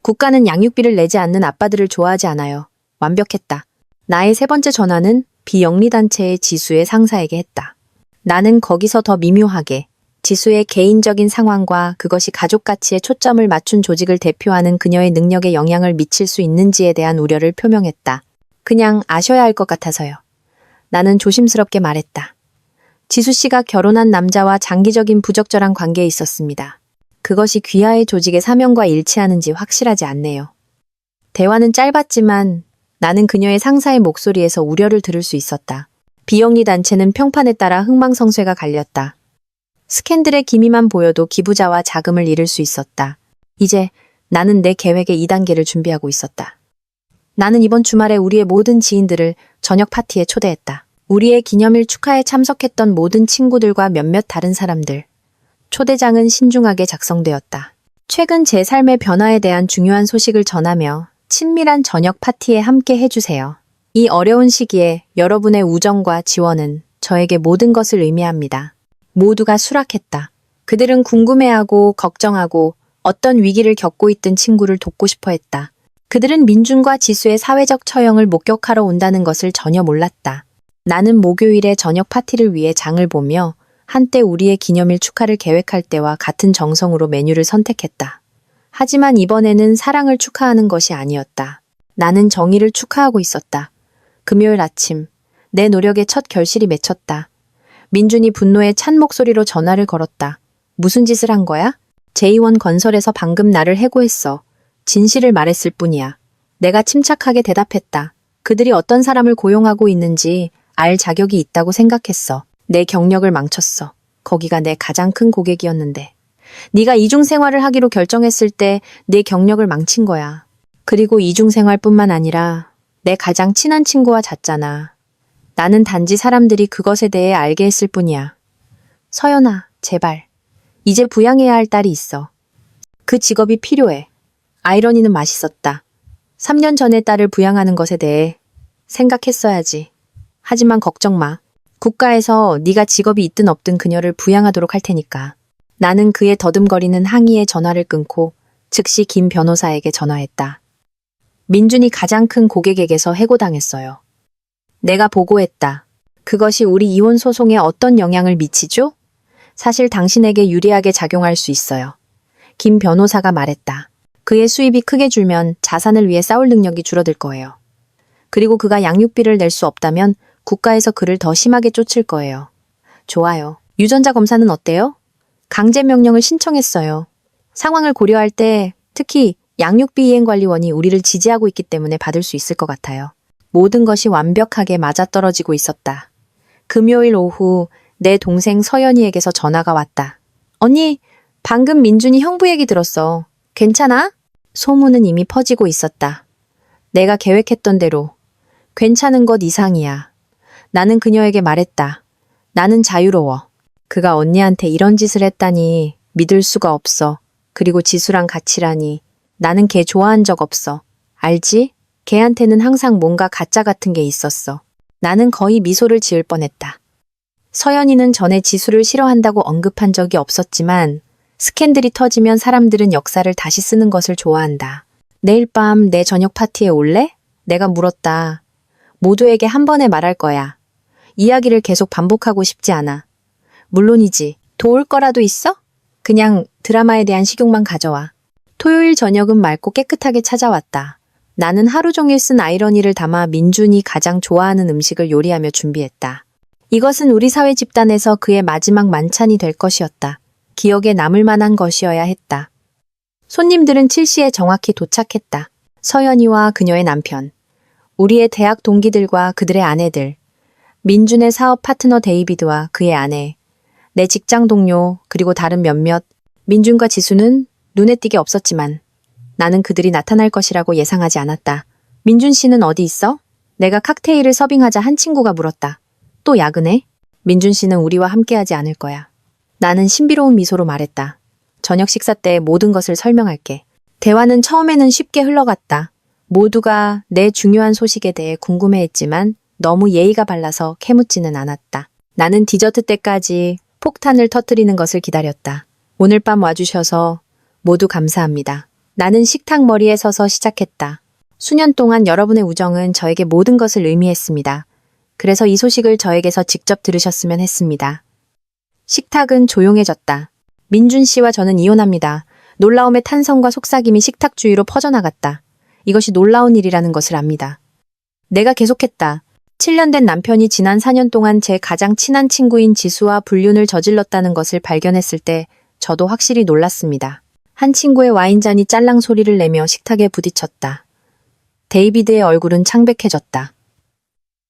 국가는 양육비를 내지 않는 아빠들을 좋아하지 않아요. 완벽했다. 나의 세 번째 전화는 비영리단체의 지수의 상사에게 했다. 나는 거기서 더 미묘하게 지수의 개인적인 상황과 그것이 가족 가치에 초점을 맞춘 조직을 대표하는 그녀의 능력에 영향을 미칠 수 있는지에 대한 우려를 표명했다. 그냥 아셔야 할 것 같아서요. 나는 조심스럽게 말했다. 지수 씨가 결혼한 남자와 장기적인 부적절한 관계에 있었습니다. 그것이 귀하의 조직의 사명과 일치하는지 확실하지 않네요. 대화는 짧았지만 나는 그녀의 상사의 목소리에서 우려를 들을 수 있었다. 비영리 단체는 평판에 따라 흥망성쇠가 갈렸다. 스캔들의 기미만 보여도 기부자와 자금을 잃을 수 있었다. 이제 나는 내 계획의 2단계를 준비하고 있었다. 나는 이번 주말에 우리의 모든 지인들을 저녁 파티에 초대했다. 우리의 기념일 축하에 참석했던 모든 친구들과 몇몇 다른 사람들. 초대장은 신중하게 작성되었다. 최근 제 삶의 변화에 대한 중요한 소식을 전하며 친밀한 저녁 파티에 함께 해주세요. 이 어려운 시기에 여러분의 우정과 지원은 저에게 모든 것을 의미합니다. 모두가 수락했다. 그들은 궁금해하고 걱정하고 어떤 위기를 겪고 있던 친구를 돕고 싶어 했다. 그들은 민준과 지수의 사회적 처형을 목격하러 온다는 것을 전혀 몰랐다. 나는 목요일에 저녁 파티를 위해 장을 보며 한때 우리의 기념일 축하를 계획할 때와 같은 정성으로 메뉴를 선택했다. 하지만 이번에는 사랑을 축하하는 것이 아니었다. 나는 정의를 축하하고 있었다. 금요일 아침, 내 노력의 첫 결실이 맺혔다. 민준이 분노에 찬 목소리로 전화를 걸었다. 무슨 짓을 한 거야? 제2원 건설에서 방금 나를 해고했어. 진실을 말했을 뿐이야. 내가 침착하게 대답했다. 그들이 어떤 사람을 고용하고 있는지 알 자격이 있다고 생각했어. 내 경력을 망쳤어. 거기가 내 가장 큰 고객이었는데. 네가 이중생활을 하기로 결정했을 때 내 경력을 망친 거야. 그리고 이중생활뿐만 아니라 내 가장 친한 친구와 잤잖아. 나는 단지 사람들이 그것에 대해 알게 했을 뿐이야. 서연아, 제발. 이제 부양해야 할 딸이 있어. 그 직업이 필요해. 아이러니는 맛있었다. 3년 전에 딸을 부양하는 것에 대해 생각했어야지. 하지만 걱정 마. 국가에서 네가 직업이 있든 없든 그녀를 부양하도록 할 테니까. 나는 그의 더듬거리는 항의에 전화를 끊고 즉시 김 변호사에게 전화했다. 민준이 가장 큰 고객에게서 해고당했어요. 내가 보고했다. 그것이 우리 이혼 소송에 어떤 영향을 미치죠? 사실 당신에게 유리하게 작용할 수 있어요. 김 변호사가 말했다. 그의 수입이 크게 줄면 자산을 위해 싸울 능력이 줄어들 거예요. 그리고 그가 양육비를 낼 수 없다면 국가에서 그를 더 심하게 쫓을 거예요. 좋아요. 유전자 검사는 어때요? 강제 명령을 신청했어요. 상황을 고려할 때 특히 양육비 이행관리원이 우리를 지지하고 있기 때문에 받을 수 있을 것 같아요. 모든 것이 완벽하게 맞아떨어지고 있었다. 금요일 오후 내 동생 서연이에게서 전화가 왔다. 언니, 방금 민준이 형부 얘기 들었어. 괜찮아? 소문은 이미 퍼지고 있었다. 내가 계획했던 대로 괜찮은 것 이상이야. 나는 그녀에게 말했다. 나는 자유로워. 그가 언니한테 이런 짓을 했다니 믿을 수가 없어. 그리고 지수랑 같이라니. 나는 걔 좋아한 적 없어. 알지? 걔한테는 항상 뭔가 가짜 같은 게 있었어. 나는 거의 미소를 지을 뻔했다. 서연이는 전에 지수를 싫어한다고 언급한 적이 없었지만 스캔들이 터지면 사람들은 역사를 다시 쓰는 것을 좋아한다. 내일 밤 내 저녁 파티에 올래? 내가 물었다. 모두에게 한 번에 말할 거야. 이야기를 계속 반복하고 싶지 않아. 물론이지. 도울 거라도 있어? 그냥 드라마에 대한 식욕만 가져와. 토요일 저녁은 맑고 깨끗하게 찾아왔다. 나는 하루 종일 쓴 아이러니를 담아 민준이 가장 좋아하는 음식을 요리하며 준비했다. 이것은 우리 사회 집단에서 그의 마지막 만찬이 될 것이었다. 기억에 남을 만한 것이어야 했다. 손님들은 7시에 정확히 도착했다. 서연이와 그녀의 남편, 우리의 대학 동기들과 그들의 아내들, 민준의 사업 파트너 데이비드와 그의 아내, 내 직장 동료, 그리고 다른 몇몇, 민준과 지수는 눈에 띄게 없었지만 나는 그들이 나타날 것이라고 예상하지 않았다. 민준 씨는 어디 있어? 내가 칵테일을 서빙하자 한 친구가 물었다. 또 야근해? 민준 씨는 우리와 함께하지 않을 거야. 나는 신비로운 미소로 말했다. 저녁 식사 때 모든 것을 설명할게. 대화는 처음에는 쉽게 흘러갔다. 모두가 내 중요한 소식에 대해 궁금해했지만 너무 예의가 발라서 캐묻지는 않았다. 나는 디저트 때까지 폭탄을 터뜨리는 것을 기다렸다. 오늘 밤 와주셔서 모두 감사합니다. 나는 식탁 머리에 서서 시작했다. 수년 동안 여러분의 우정은 저에게 모든 것을 의미했습니다. 그래서 이 소식을 저에게서 직접 들으셨으면 했습니다. 식탁은 조용해졌다. 민준 씨와 저는 이혼합니다. 놀라움의 탄성과 속삭임이 식탁 주위로 퍼져나갔다. 이것이 놀라운 일이라는 것을 압니다. 내가 계속했다. 7년 된 남편이 지난 4년 동안 제 가장 친한 친구인 지수와 불륜을 저질렀다는 것을 발견했을 때 저도 확실히 놀랐습니다. 한 친구의 와인잔이 짤랑 소리를 내며 식탁에 부딪혔다. 데이비드의 얼굴은 창백해졌다.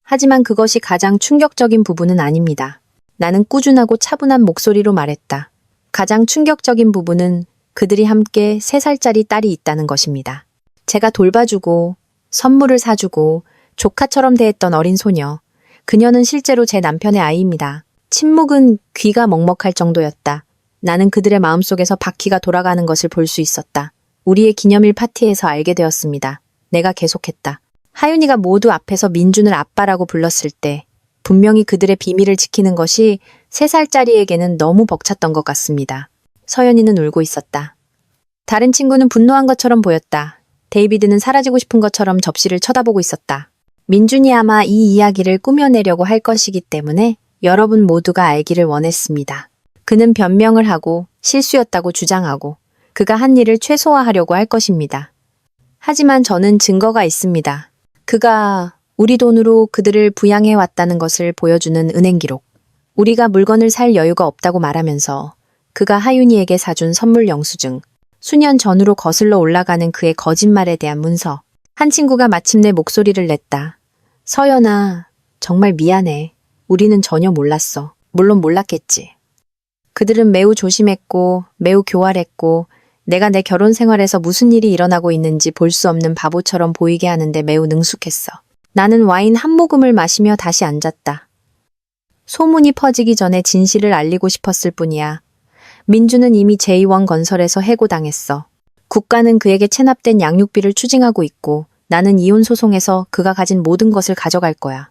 하지만 그것이 가장 충격적인 부분은 아닙니다. 나는 꾸준하고 차분한 목소리로 말했다. 가장 충격적인 부분은 그들이 함께 3살짜리 딸이 있다는 것입니다. 제가 돌봐주고 선물을 사주고 조카처럼 대했던 어린 소녀. 그녀는 실제로 제 남편의 아이입니다. 침묵은 귀가 먹먹할 정도였다. 나는 그들의 마음속에서 바퀴가 돌아가는 것을 볼 수 있었다. 우리의 기념일 파티에서 알게 되었습니다. 내가 계속했다. 하윤이가 모두 앞에서 민준을 아빠라고 불렀을 때 분명히 그들의 비밀을 지키는 것이 3살짜리에게는 너무 벅찼던 것 같습니다. 서연이는 울고 있었다. 다른 친구는 분노한 것처럼 보였다. 데이비드는 사라지고 싶은 것처럼 접시를 쳐다보고 있었다. 민준이 아마 이 이야기를 꾸며내려고 할 것이기 때문에 여러분 모두가 알기를 원했습니다. 그는 변명을 하고 실수였다고 주장하고 그가 한 일을 최소화하려고 할 것입니다. 하지만 저는 증거가 있습니다. 그가 우리 돈으로 그들을 부양해 왔다는 것을 보여주는 은행 기록. 우리가 물건을 살 여유가 없다고 말하면서 그가 하윤이에게 사준 선물 영수증. 수년 전으로 거슬러 올라가는 그의 거짓말에 대한 문서. 한 친구가 마침내 목소리를 냈다. 서연아, 정말 미안해. 우리는 전혀 몰랐어. 물론 몰랐겠지. 그들은 매우 조심했고 매우 교활했고 내가 내 결혼 생활에서 무슨 일이 일어나고 있는지 볼 수 없는 바보처럼 보이게 하는데 매우 능숙했어. 나는 와인 한 모금을 마시며 다시 앉았다. 소문이 퍼지기 전에 진실을 알리고 싶었을 뿐이야. 민주는 이미 제2원 건설에서 해고당했어. 국가는 그에게 체납된 양육비를 추징하고 있고 나는 이혼 소송에서 그가 가진 모든 것을 가져갈 거야.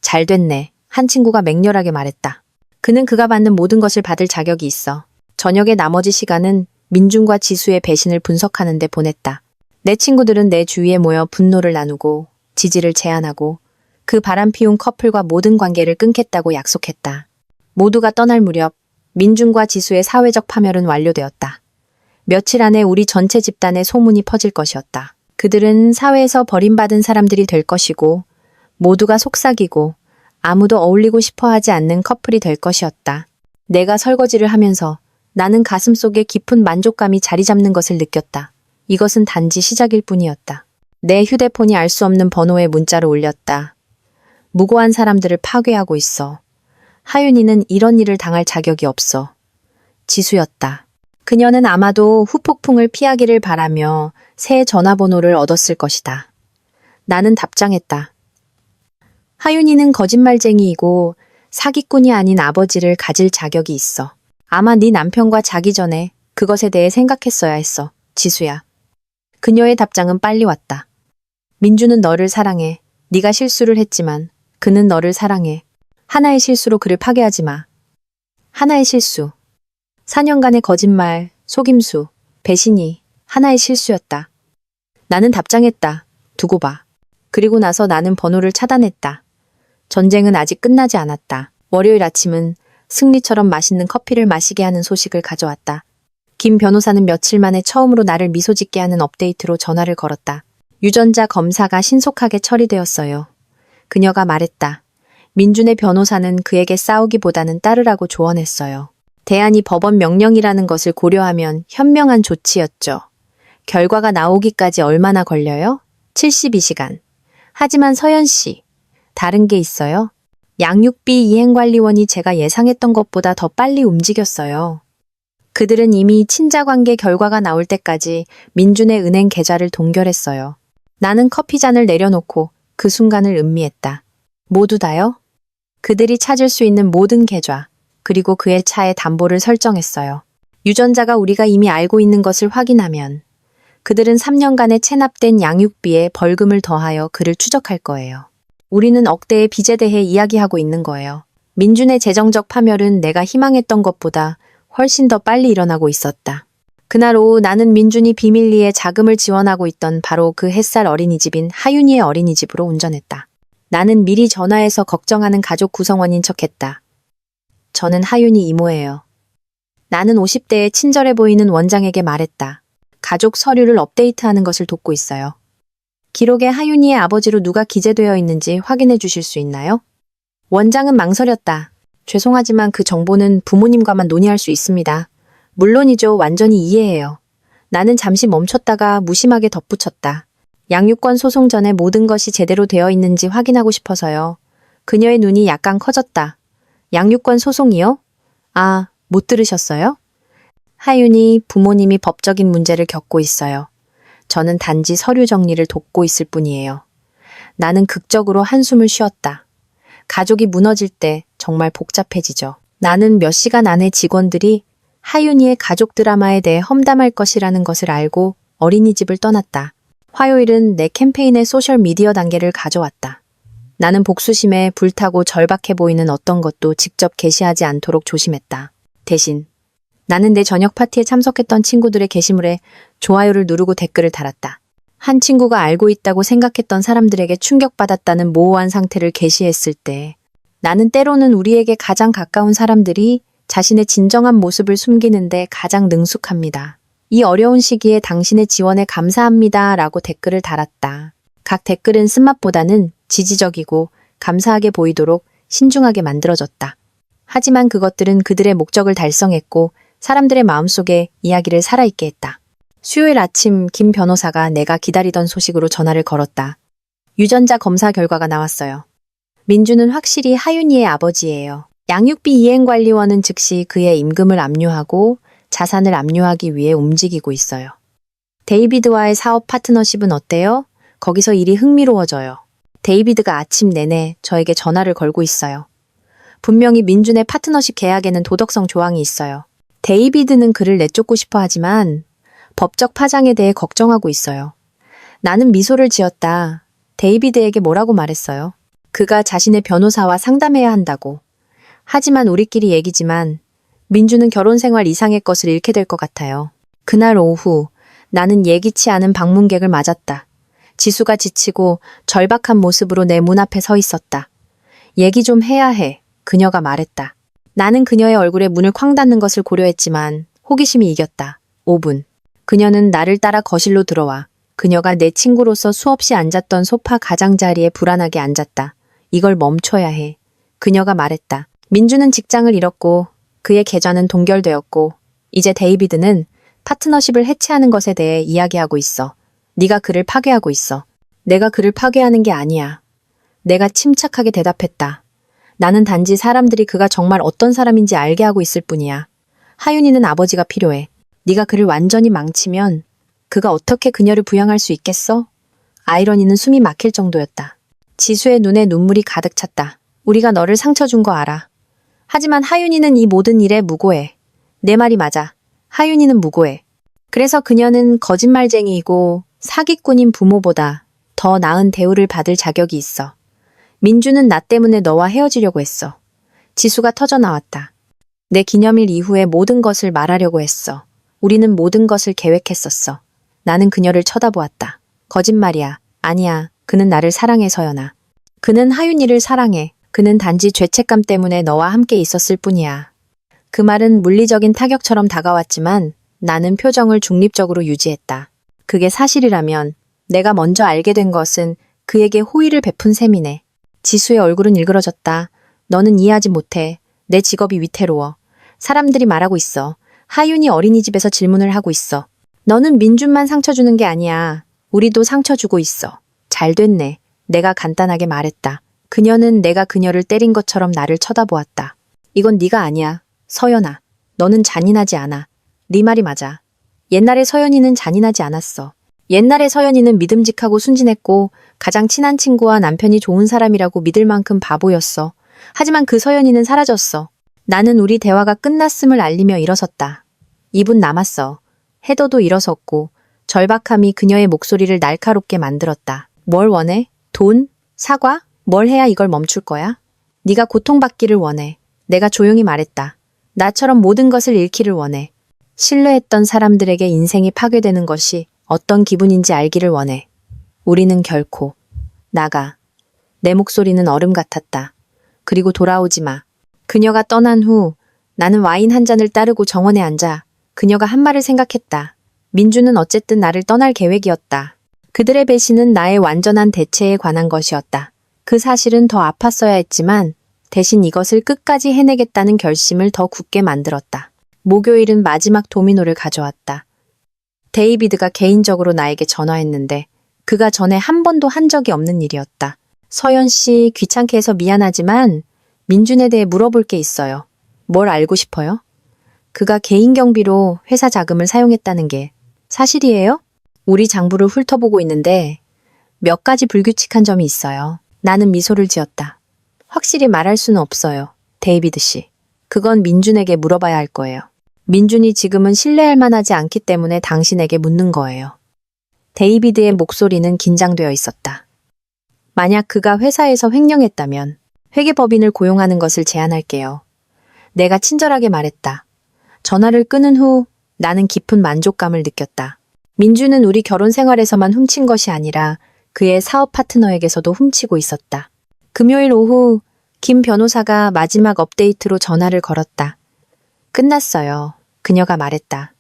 잘 됐네. 한 친구가 맹렬하게 말했다. 그는 그가 받는 모든 것을 받을 자격이 있어. 저녁의 나머지 시간은 민준과 지수의 배신을 분석하는 데 보냈다. 내 친구들은 내 주위에 모여 분노를 나누고 지지를 제안하고 그 바람 피운 커플과 모든 관계를 끊겠다고 약속했다. 모두가 떠날 무렵 민준과 지수의 사회적 파멸은 완료되었다. 며칠 안에 우리 전체 집단에 소문이 퍼질 것이었다. 그들은 사회에서 버림받은 사람들이 될 것이고 모두가 속삭이고 아무도 어울리고 싶어하지 않는 커플이 될 것이었다. 내가 설거지를 하면서 나는 가슴속에 깊은 만족감이 자리 잡는 것을 느꼈다. 이것은 단지 시작일 뿐이었다. 내 휴대폰이 알 수 없는 번호에 문자를 올렸다. 무고한 사람들을 파괴하고 있어. 하윤이는 이런 일을 당할 자격이 없어. 지수였다. 그녀는 아마도 후폭풍을 피하기를 바라며 새 전화번호를 얻었을 것이다. 나는 답장했다. 하윤이는 거짓말쟁이이고 사기꾼이 아닌 아버지를 가질 자격이 있어. 아마 네 남편과 자기 전에 그것에 대해 생각했어야 했어. 지수야. 그녀의 답장은 빨리 왔다. 민주는 너를 사랑해. 네가 실수를 했지만 그는 너를 사랑해. 하나의 실수로 그를 파괴하지 마. 하나의 실수. 4년간의 거짓말, 속임수, 배신이 하나의 실수였다. 나는 답장했다. 두고 봐. 그리고 나서 나는 번호를 차단했다. 전쟁은 아직 끝나지 않았다. 월요일 아침은 승리처럼 맛있는 커피를 마시게 하는 소식을 가져왔다. 김 변호사는 며칠 만에 처음으로 나를 미소 짓게 하는 업데이트로 전화를 걸었다. 유전자 검사가 신속하게 처리되었어요. 그녀가 말했다. 민준의 변호사는 그에게 싸우기보다는 따르라고 조언했어요. 대안이 법원 명령이라는 것을 고려하면 현명한 조치였죠. 결과가 나오기까지 얼마나 걸려요? 72시간. 하지만 서연 씨, 다른 게 있어요? 양육비 이행관리원이 제가 예상했던 것보다 더 빨리 움직였어요. 그들은 이미 친자관계 결과가 나올 때까지 민준의 은행 계좌를 동결했어요. 나는 커피잔을 내려놓고 그 순간을 음미했다. 모두 다요? 그들이 찾을 수 있는 모든 계좌, 그리고 그의 차에 담보를 설정했어요. 유전자가 우리가 이미 알고 있는 것을 확인하면 그들은 3년간의 체납된 양육비에 벌금을 더하여 그를 추적할 거예요. 우리는 억대의 빚에 대해 이야기하고 있는 거예요. 민준의 재정적 파멸은 내가 희망했던 것보다 훨씬 더 빨리 일어나고 있었다. 그날 오후 나는 민준이 비밀리에 자금을 지원하고 있던 바로 그 햇살 어린이집인 하윤이의 어린이집으로 운전했다. 나는 미리 전화해서 걱정하는 가족 구성원인 척했다. 저는 하윤이 이모예요. 나는 50대에 친절해 보이는 원장에게 말했다. 가족 서류를 업데이트하는 것을 돕고 있어요. 기록에 하윤이의 아버지로 누가 기재되어 있는지 확인해 주실 수 있나요? 원장은 망설였다. 죄송하지만 그 정보는 부모님과만 논의할 수 있습니다. 물론이죠. 완전히 이해해요. 나는 잠시 멈췄다가 무심하게 덧붙였다. 양육권 소송 전에 모든 것이 제대로 되어 있는지 확인하고 싶어서요. 그녀의 눈이 약간 커졌다. 양육권 소송이요? 아, 못 들으셨어요? 하윤이 부모님이 법적인 문제를 겪고 있어요. 저는 단지 서류 정리를 돕고 있을 뿐이에요. 나는 극적으로 한숨을 쉬었다. 가족이 무너질 때 정말 복잡해지죠. 나는 몇 시간 안에 직원들이 하윤이의 가족 드라마에 대해 험담할 것이라는 것을 알고 어린이집을 떠났다. 화요일은 내 캠페인의 소셜미디어 단계를 가져왔다. 나는 복수심에 불타고 절박해 보이는 어떤 것도 직접 게시하지 않도록 조심했다. 대신 나는 내 저녁 파티에 참석했던 친구들의 게시물에 좋아요를 누르고 댓글을 달았다. 한 친구가 알고 있다고 생각했던 사람들에게 충격받았다는 모호한 상태를 게시했을 때 나는 때로는 우리에게 가장 가까운 사람들이 자신의 진정한 모습을 숨기는데 가장 능숙합니다. 이 어려운 시기에 당신의 지원에 감사합니다 라고 댓글을 달았다. 각 댓글은 쓴맛보다는 지지적이고 감사하게 보이도록 신중하게 만들어졌다. 하지만 그것들은 그들의 목적을 달성했고 사람들의 마음속에 이야기를 살아있게 했다. 수요일 아침 김 변호사가 내가 기다리던 소식으로 전화를 걸었다. 유전자 검사 결과가 나왔어요. 민주는 확실히 하윤이의 아버지예요. 양육비 이행관리원은 즉시 그의 임금을 압류하고 자산을 압류하기 위해 움직이고 있어요. 데이비드와의 사업 파트너십은 어때요? 거기서 일이 흥미로워져요. 데이비드가 아침 내내 저에게 전화를 걸고 있어요. 분명히 민준의 파트너십 계약에는 도덕성 조항이 있어요. 데이비드는 그를 내쫓고 싶어 하지만 법적 파장에 대해 걱정하고 있어요. 나는 미소를 지었다. 데이비드에게 뭐라고 말했어요? 그가 자신의 변호사와 상담해야 한다고. 하지만 우리끼리 얘기지만 민주는 결혼 생활 이상의 것을 잃게 될 것 같아요. 그날 오후 나는 예기치 않은 방문객을 맞았다. 지수가 지치고 절박한 모습으로 내 문 앞에 서 있었다. 얘기 좀 해야 해. 그녀가 말했다. 나는 그녀의 얼굴에 문을 쾅 닫는 것을 고려했지만 호기심이 이겼다. 5분. 그녀는 나를 따라 거실로 들어와. 그녀가 내 친구로서 수없이 앉았던 소파 가장자리에 불안하게 앉았다. 이걸 멈춰야 해. 그녀가 말했다. 민주는 직장을 잃었고 그의 계좌는 동결되었고 이제 데이비드는 파트너십을 해체하는 것에 대해 이야기하고 있어. 네가 그를 파괴하고 있어. 내가 그를 파괴하는 게 아니야. 내가 침착하게 대답했다. 나는 단지 사람들이 그가 정말 어떤 사람인지 알게 하고 있을 뿐이야. 하윤이는 아버지가 필요해. 네가 그를 완전히 망치면 그가 어떻게 그녀를 부양할 수 있겠어? 아이러니는 숨이 막힐 정도였다. 지수의 눈에 눈물이 가득 찼다. 우리가 너를 상처 준 거 알아. 하지만 하윤이는 이 모든 일에 무고해. 내 말이 맞아. 하윤이는 무고해. 그래서 그녀는 거짓말쟁이이고 사기꾼인 부모보다 더 나은 대우를 받을 자격이 있어. 민주는 나 때문에 너와 헤어지려고 했어. 지수가 터져 나왔다. 내 기념일 이후에 모든 것을 말하려고 했어. 우리는 모든 것을 계획했었어. 나는 그녀를 쳐다보았다. 거짓말이야. 아니야. 그는 나를 사랑해, 서연아. 그는 하윤이를 사랑해. 그는 단지 죄책감 때문에 너와 함께 있었을 뿐이야. 그 말은 물리적인 타격처럼 다가왔지만 나는 표정을 중립적으로 유지했다. 그게 사실이라면 내가 먼저 알게 된 것은 그에게 호의를 베푼 셈이네. 지수의 얼굴은 일그러졌다. 너는 이해하지 못해. 내 직업이 위태로워. 사람들이 말하고 있어. 하윤이 어린이집에서 질문을 하고 있어. 너는 민준만 상처 주는 게 아니야. 우리도 상처 주고 있어. 잘 됐네. 내가 간단하게 말했다. 그녀는 내가 그녀를 때린 것처럼 나를 쳐다보았다. 이건 네가 아니야. 서연아. 너는 잔인하지 않아. 네 말이 맞아. 옛날에 서연이는 잔인하지 않았어. 옛날에 서연이는 믿음직하고 순진했고 가장 친한 친구와 남편이 좋은 사람이라고 믿을 만큼 바보였어. 하지만 그 서연이는 사라졌어. 나는 우리 대화가 끝났음을 알리며 일어섰다. 2분 남았어. 헤더도 일어섰고 절박함이 그녀의 목소리를 날카롭게 만들었다. 뭘 원해? 돈? 사과? 뭘 해야 이걸 멈출 거야? 네가 고통받기를 원해. 내가 조용히 말했다. 나처럼 모든 것을 잃기를 원해. 신뢰했던 사람들에게 인생이 파괴되는 것이 어떤 기분인지 알기를 원해. 우리는 결코. 나가. 내 목소리는 얼음 같았다. 그리고 돌아오지 마. 그녀가 떠난 후 나는 와인 한 잔을 따르고 정원에 앉아 그녀가 한 말을 생각했다. 민주는 어쨌든 나를 떠날 계획이었다. 그들의 배신은 나의 완전한 대체에 관한 것이었다. 그 사실은 더 아팠어야 했지만 대신 이것을 끝까지 해내겠다는 결심을 더 굳게 만들었다. 목요일은 마지막 도미노를 가져왔다. 데이비드가 개인적으로 나에게 전화했는데 그가 전에 한 번도 한 적이 없는 일이었다. 서연 씨, 귀찮게 해서 미안하지만 민준에 대해 물어볼 게 있어요. 뭘 알고 싶어요? 그가 개인 경비로 회사 자금을 사용했다는 게 사실이에요? 우리 장부를 훑어보고 있는데 몇 가지 불규칙한 점이 있어요. 나는 미소를 지었다. 확실히 말할 수는 없어요. 데이비드 씨. 그건 민준에게 물어봐야 할 거예요. 민준이 지금은 신뢰할 만하지 않기 때문에 당신에게 묻는 거예요. 데이비드의 목소리는 긴장되어 있었다. 만약 그가 회사에서 횡령했다면 회계법인을 고용하는 것을 제안할게요. 내가 친절하게 말했다. 전화를 끊은 후 나는 깊은 만족감을 느꼈다. 민준은 우리 결혼 생활에서만 훔친 것이 아니라 그의 사업 파트너에게서도 훔치고 있었다. 금요일 오후 김 변호사가 마지막 업데이트로 전화를 걸었다. 끝났어요. 그녀가 말했다.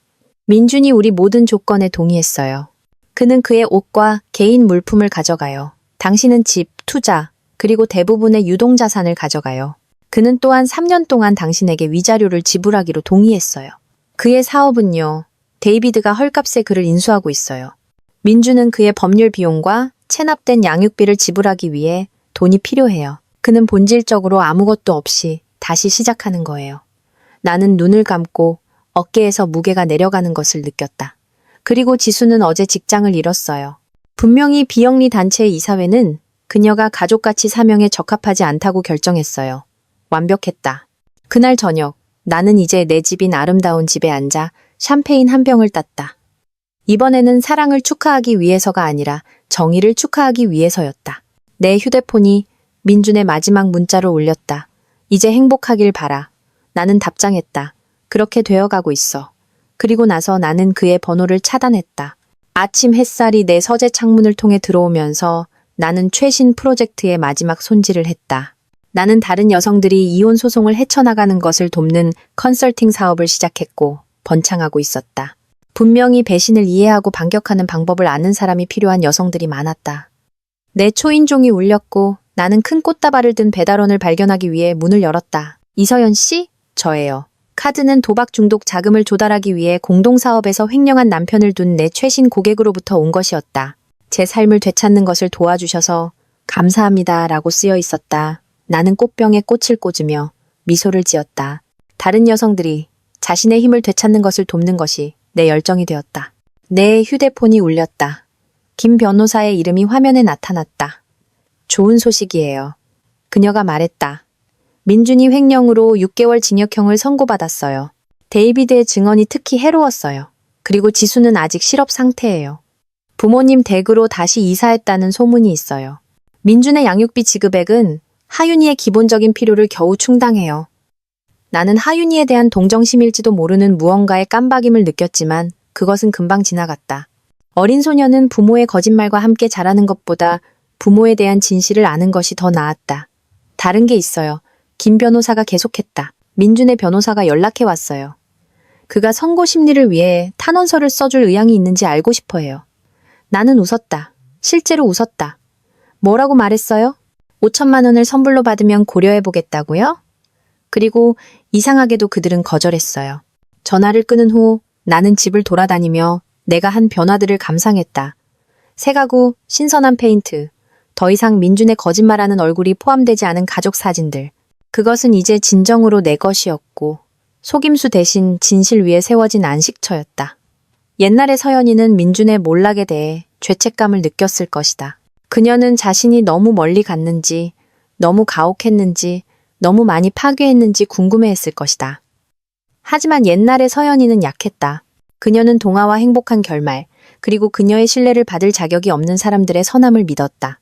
민준이 우리 모든 조건에 동의했어요. 그는 그의 옷과 개인 물품을 가져가요. 당신은 집, 투자, 그리고 대부분의 유동자산을 가져가요. 그는 또한 3년 동안 당신에게 위자료를 지불하기로 동의했어요. 그의 사업은요, 데이비드가 헐값에 그를 인수하고 있어요. 민준은 그의 법률 비용과 체납된 양육비를 지불하기 위해 돈이 필요해요. 그는 본질적으로 아무것도 없이 다시 시작하는 거예요. 나는 눈을 감고 어깨에서 무게가 내려가는 것을 느꼈다. 그리고 지수는 어제 직장을 잃었어요. 분명히 비영리 단체의 이사회는 그녀가 가족가치 사명에 적합하지 않다고 결정했어요. 완벽했다. 그날 저녁, 나는 이제 내 집인 아름다운 집에 앉아 샴페인 한 병을 땄다. 이번에는 사랑을 축하하기 위해서가 아니라 정의를 축하하기 위해서였다. 내 휴대폰이 민준의 마지막 문자를 울렸다. 이제 행복하길 바라. 나는 답장했다. 그렇게 되어가고 있어. 그리고 나서 나는 그의 번호를 차단했다. 아침 햇살이 내 서재 창문을 통해 들어오면서 나는 최신 프로젝트의 마지막 손질을 했다. 나는 다른 여성들이 이혼 소송을 헤쳐나가는 것을 돕는 컨설팅 사업을 시작했고 번창하고 있었다. 분명히 배신을 이해하고 반격하는 방법을 아는 사람이 필요한 여성들이 많았다. 내 초인종이 울렸고 나는 큰 꽃다발을 든 배달원을 발견하기 위해 문을 열었다. 이서연 씨? 저예요. 카드는 도박 중독 자금을 조달하기 위해 공동사업에서 횡령한 남편을 둔 내 최신 고객으로부터 온 것이었다. 제 삶을 되찾는 것을 도와주셔서 감사합니다 라고 쓰여 있었다. 나는 꽃병에 꽃을 꽂으며 미소를 지었다. 다른 여성들이 자신의 힘을 되찾는 것을 돕는 것이 내 열정이 되었다. 내 휴대폰이 울렸다. 김 변호사의 이름이 화면에 나타났다. 좋은 소식이에요. 그녀가 말했다. 민준이 횡령으로 6개월 징역형을 선고받았어요. 데이비드의 증언이 특히 해로웠어요. 그리고 지수는 아직 실업 상태예요. 부모님 댁으로 다시 이사했다는 소문이 있어요. 민준의 양육비 지급액은 하윤이의 기본적인 필요를 겨우 충당해요. 나는 하윤이에 대한 동정심일지도 모르는 무언가의 깜박임을 느꼈지만 그것은 금방 지나갔다. 어린 소녀는 부모의 거짓말과 함께 자라는 것보다 부모에 대한 진실을 아는 것이 더 나았다. 다른 게 있어요. 김 변호사가 계속했다. 민준의 변호사가 연락해 왔어요. 그가 선고 심리를 위해 탄원서를 써줄 의향이 있는지 알고 싶어 해요. 나는 웃었다. 실제로 웃었다. 뭐라고 말했어요? 5천만 원을 선불로 받으면 고려해보겠다고요? 그리고 이상하게도 그들은 거절했어요. 전화를 끊은 후 나는 집을 돌아다니며 내가 한 변화들을 감상했다. 새 가구, 신선한 페인트, 더 이상 민준의 거짓말하는 얼굴이 포함되지 않은 가족 사진들. 그것은 이제 진정으로 내 것이었고 속임수 대신 진실 위에 세워진 안식처였다. 옛날의 서연이는 민준의 몰락에 대해 죄책감을 느꼈을 것이다. 그녀는 자신이 너무 멀리 갔는지, 너무 가혹했는지, 너무 많이 파괴했는지 궁금해했을 것이다. 하지만 옛날의 서연이는 약했다. 그녀는 동화와 행복한 결말, 그리고 그녀의 신뢰를 받을 자격이 없는 사람들의 선함을 믿었다.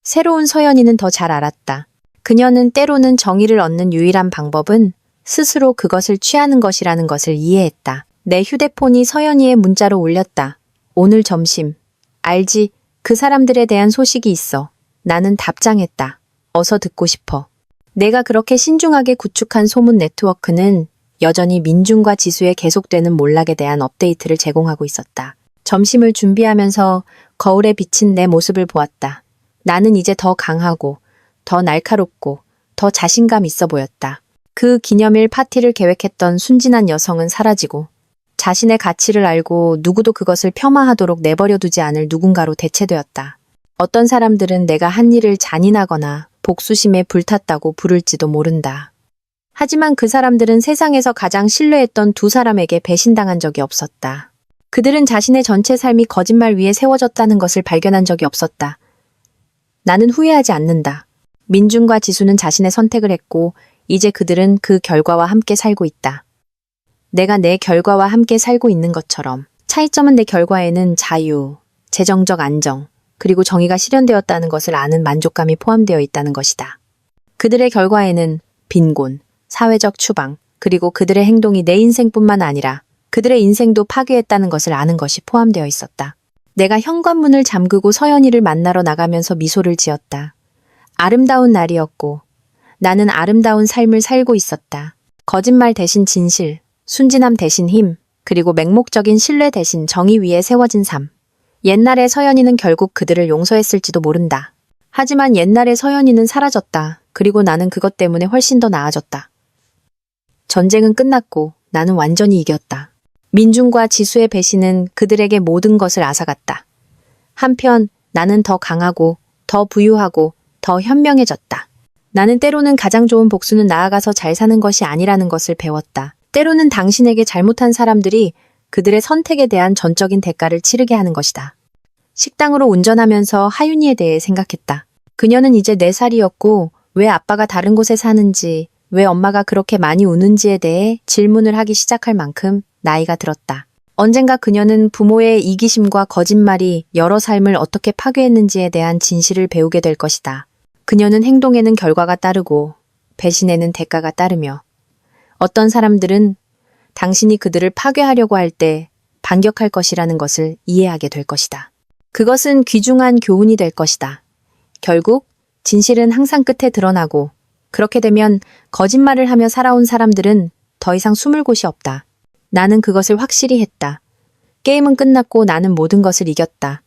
새로운 서연이는 더 잘 알았다. 그녀는 때로는 정의를 얻는 유일한 방법은 스스로 그것을 취하는 것이라는 것을 이해했다. 내 휴대폰이 서연이의 문자로 울렸다. 오늘 점심. 알지? 그 사람들에 대한 소식이 있어. 나는 답장했다. 어서 듣고 싶어. 내가 그렇게 신중하게 구축한 소문 네트워크는 여전히 민준과 지수의 계속되는 몰락에 대한 업데이트를 제공하고 있었다. 점심을 준비하면서 거울에 비친 내 모습을 보았다. 나는 이제 더 강하고, 더 날카롭고, 더 자신감 있어 보였다. 그 기념일 파티를 계획했던 순진한 여성은 사라지고, 자신의 가치를 알고 누구도 그것을 폄하하도록 내버려두지 않을 누군가로 대체되었다. 어떤 사람들은 내가 한 일을 잔인하거나 복수심에 불탔다고 부를지도 모른다. 하지만 그 사람들은 세상에서 가장 신뢰했던 두 사람에게 배신당한 적이 없었다. 그들은 자신의 전체 삶이 거짓말 위에 세워졌다는 것을 발견한 적이 없었다. 나는 후회하지 않는다. 민준과 지수는 자신의 선택을 했고 이제 그들은 그 결과와 함께 살고 있다. 내가 내 결과와 함께 살고 있는 것처럼 차이점은 내 결과에는 자유, 재정적 안정, 그리고 정의가 실현되었다는 것을 아는 만족감이 포함되어 있다는 것이다. 그들의 결과에는 빈곤, 사회적 추방, 그리고 그들의 행동이 내 인생뿐만 아니라 그들의 인생도 파괴했다는 것을 아는 것이 포함되어 있었다. 내가 현관문을 잠그고 서연이를 만나러 나가면서 미소를 지었다. 아름다운 날이었고 나는 아름다운 삶을 살고 있었다. 거짓말 대신 진실, 순진함 대신 힘, 그리고 맹목적인 신뢰 대신 정의 위에 세워진 삶. 옛날의 서연이는 결국 그들을 용서했을지도 모른다. 하지만 옛날의 서연이는 사라졌다. 그리고 나는 그것 때문에 훨씬 더 나아졌다. 전쟁은 끝났고 나는 완전히 이겼다. 민준과 지수의 배신은 그들에게 모든 것을 앗아갔다. 한편 나는 더 강하고 더 부유하고 더 현명해졌다. 나는 때로는 가장 좋은 복수는 나아가서 잘 사는 것이 아니라는 것을 배웠다. 때로는 당신에게 잘못한 사람들이 그들의 선택에 대한 전적인 대가를 치르게 하는 것이다. 식당으로 운전하면서 하윤이에 대해 생각했다. 그녀는 이제 4살이었고 왜 아빠가 다른 곳에 사는지, 왜 엄마가 그렇게 많이 우는지에 대해 질문을 하기 시작할 만큼 나이가 들었다. 언젠가 그녀는 부모의 이기심과 거짓말이 여러 삶을 어떻게 파괴했는지에 대한 진실을 배우게 될 것이다. 그녀는 행동에는 결과가 따르고 배신에는 대가가 따르며 어떤 사람들은 당신이 그들을 파괴하려고 할 때 반격할 것이라는 것을 이해하게 될 것이다. 그것은 귀중한 교훈이 될 것이다. 결국 진실은 항상 끝에 드러나고 그렇게 되면 거짓말을 하며 살아온 사람들은 더 이상 숨을 곳이 없다. 나는 그것을 확실히 했다. 게임은 끝났고 나는 모든 것을 이겼다.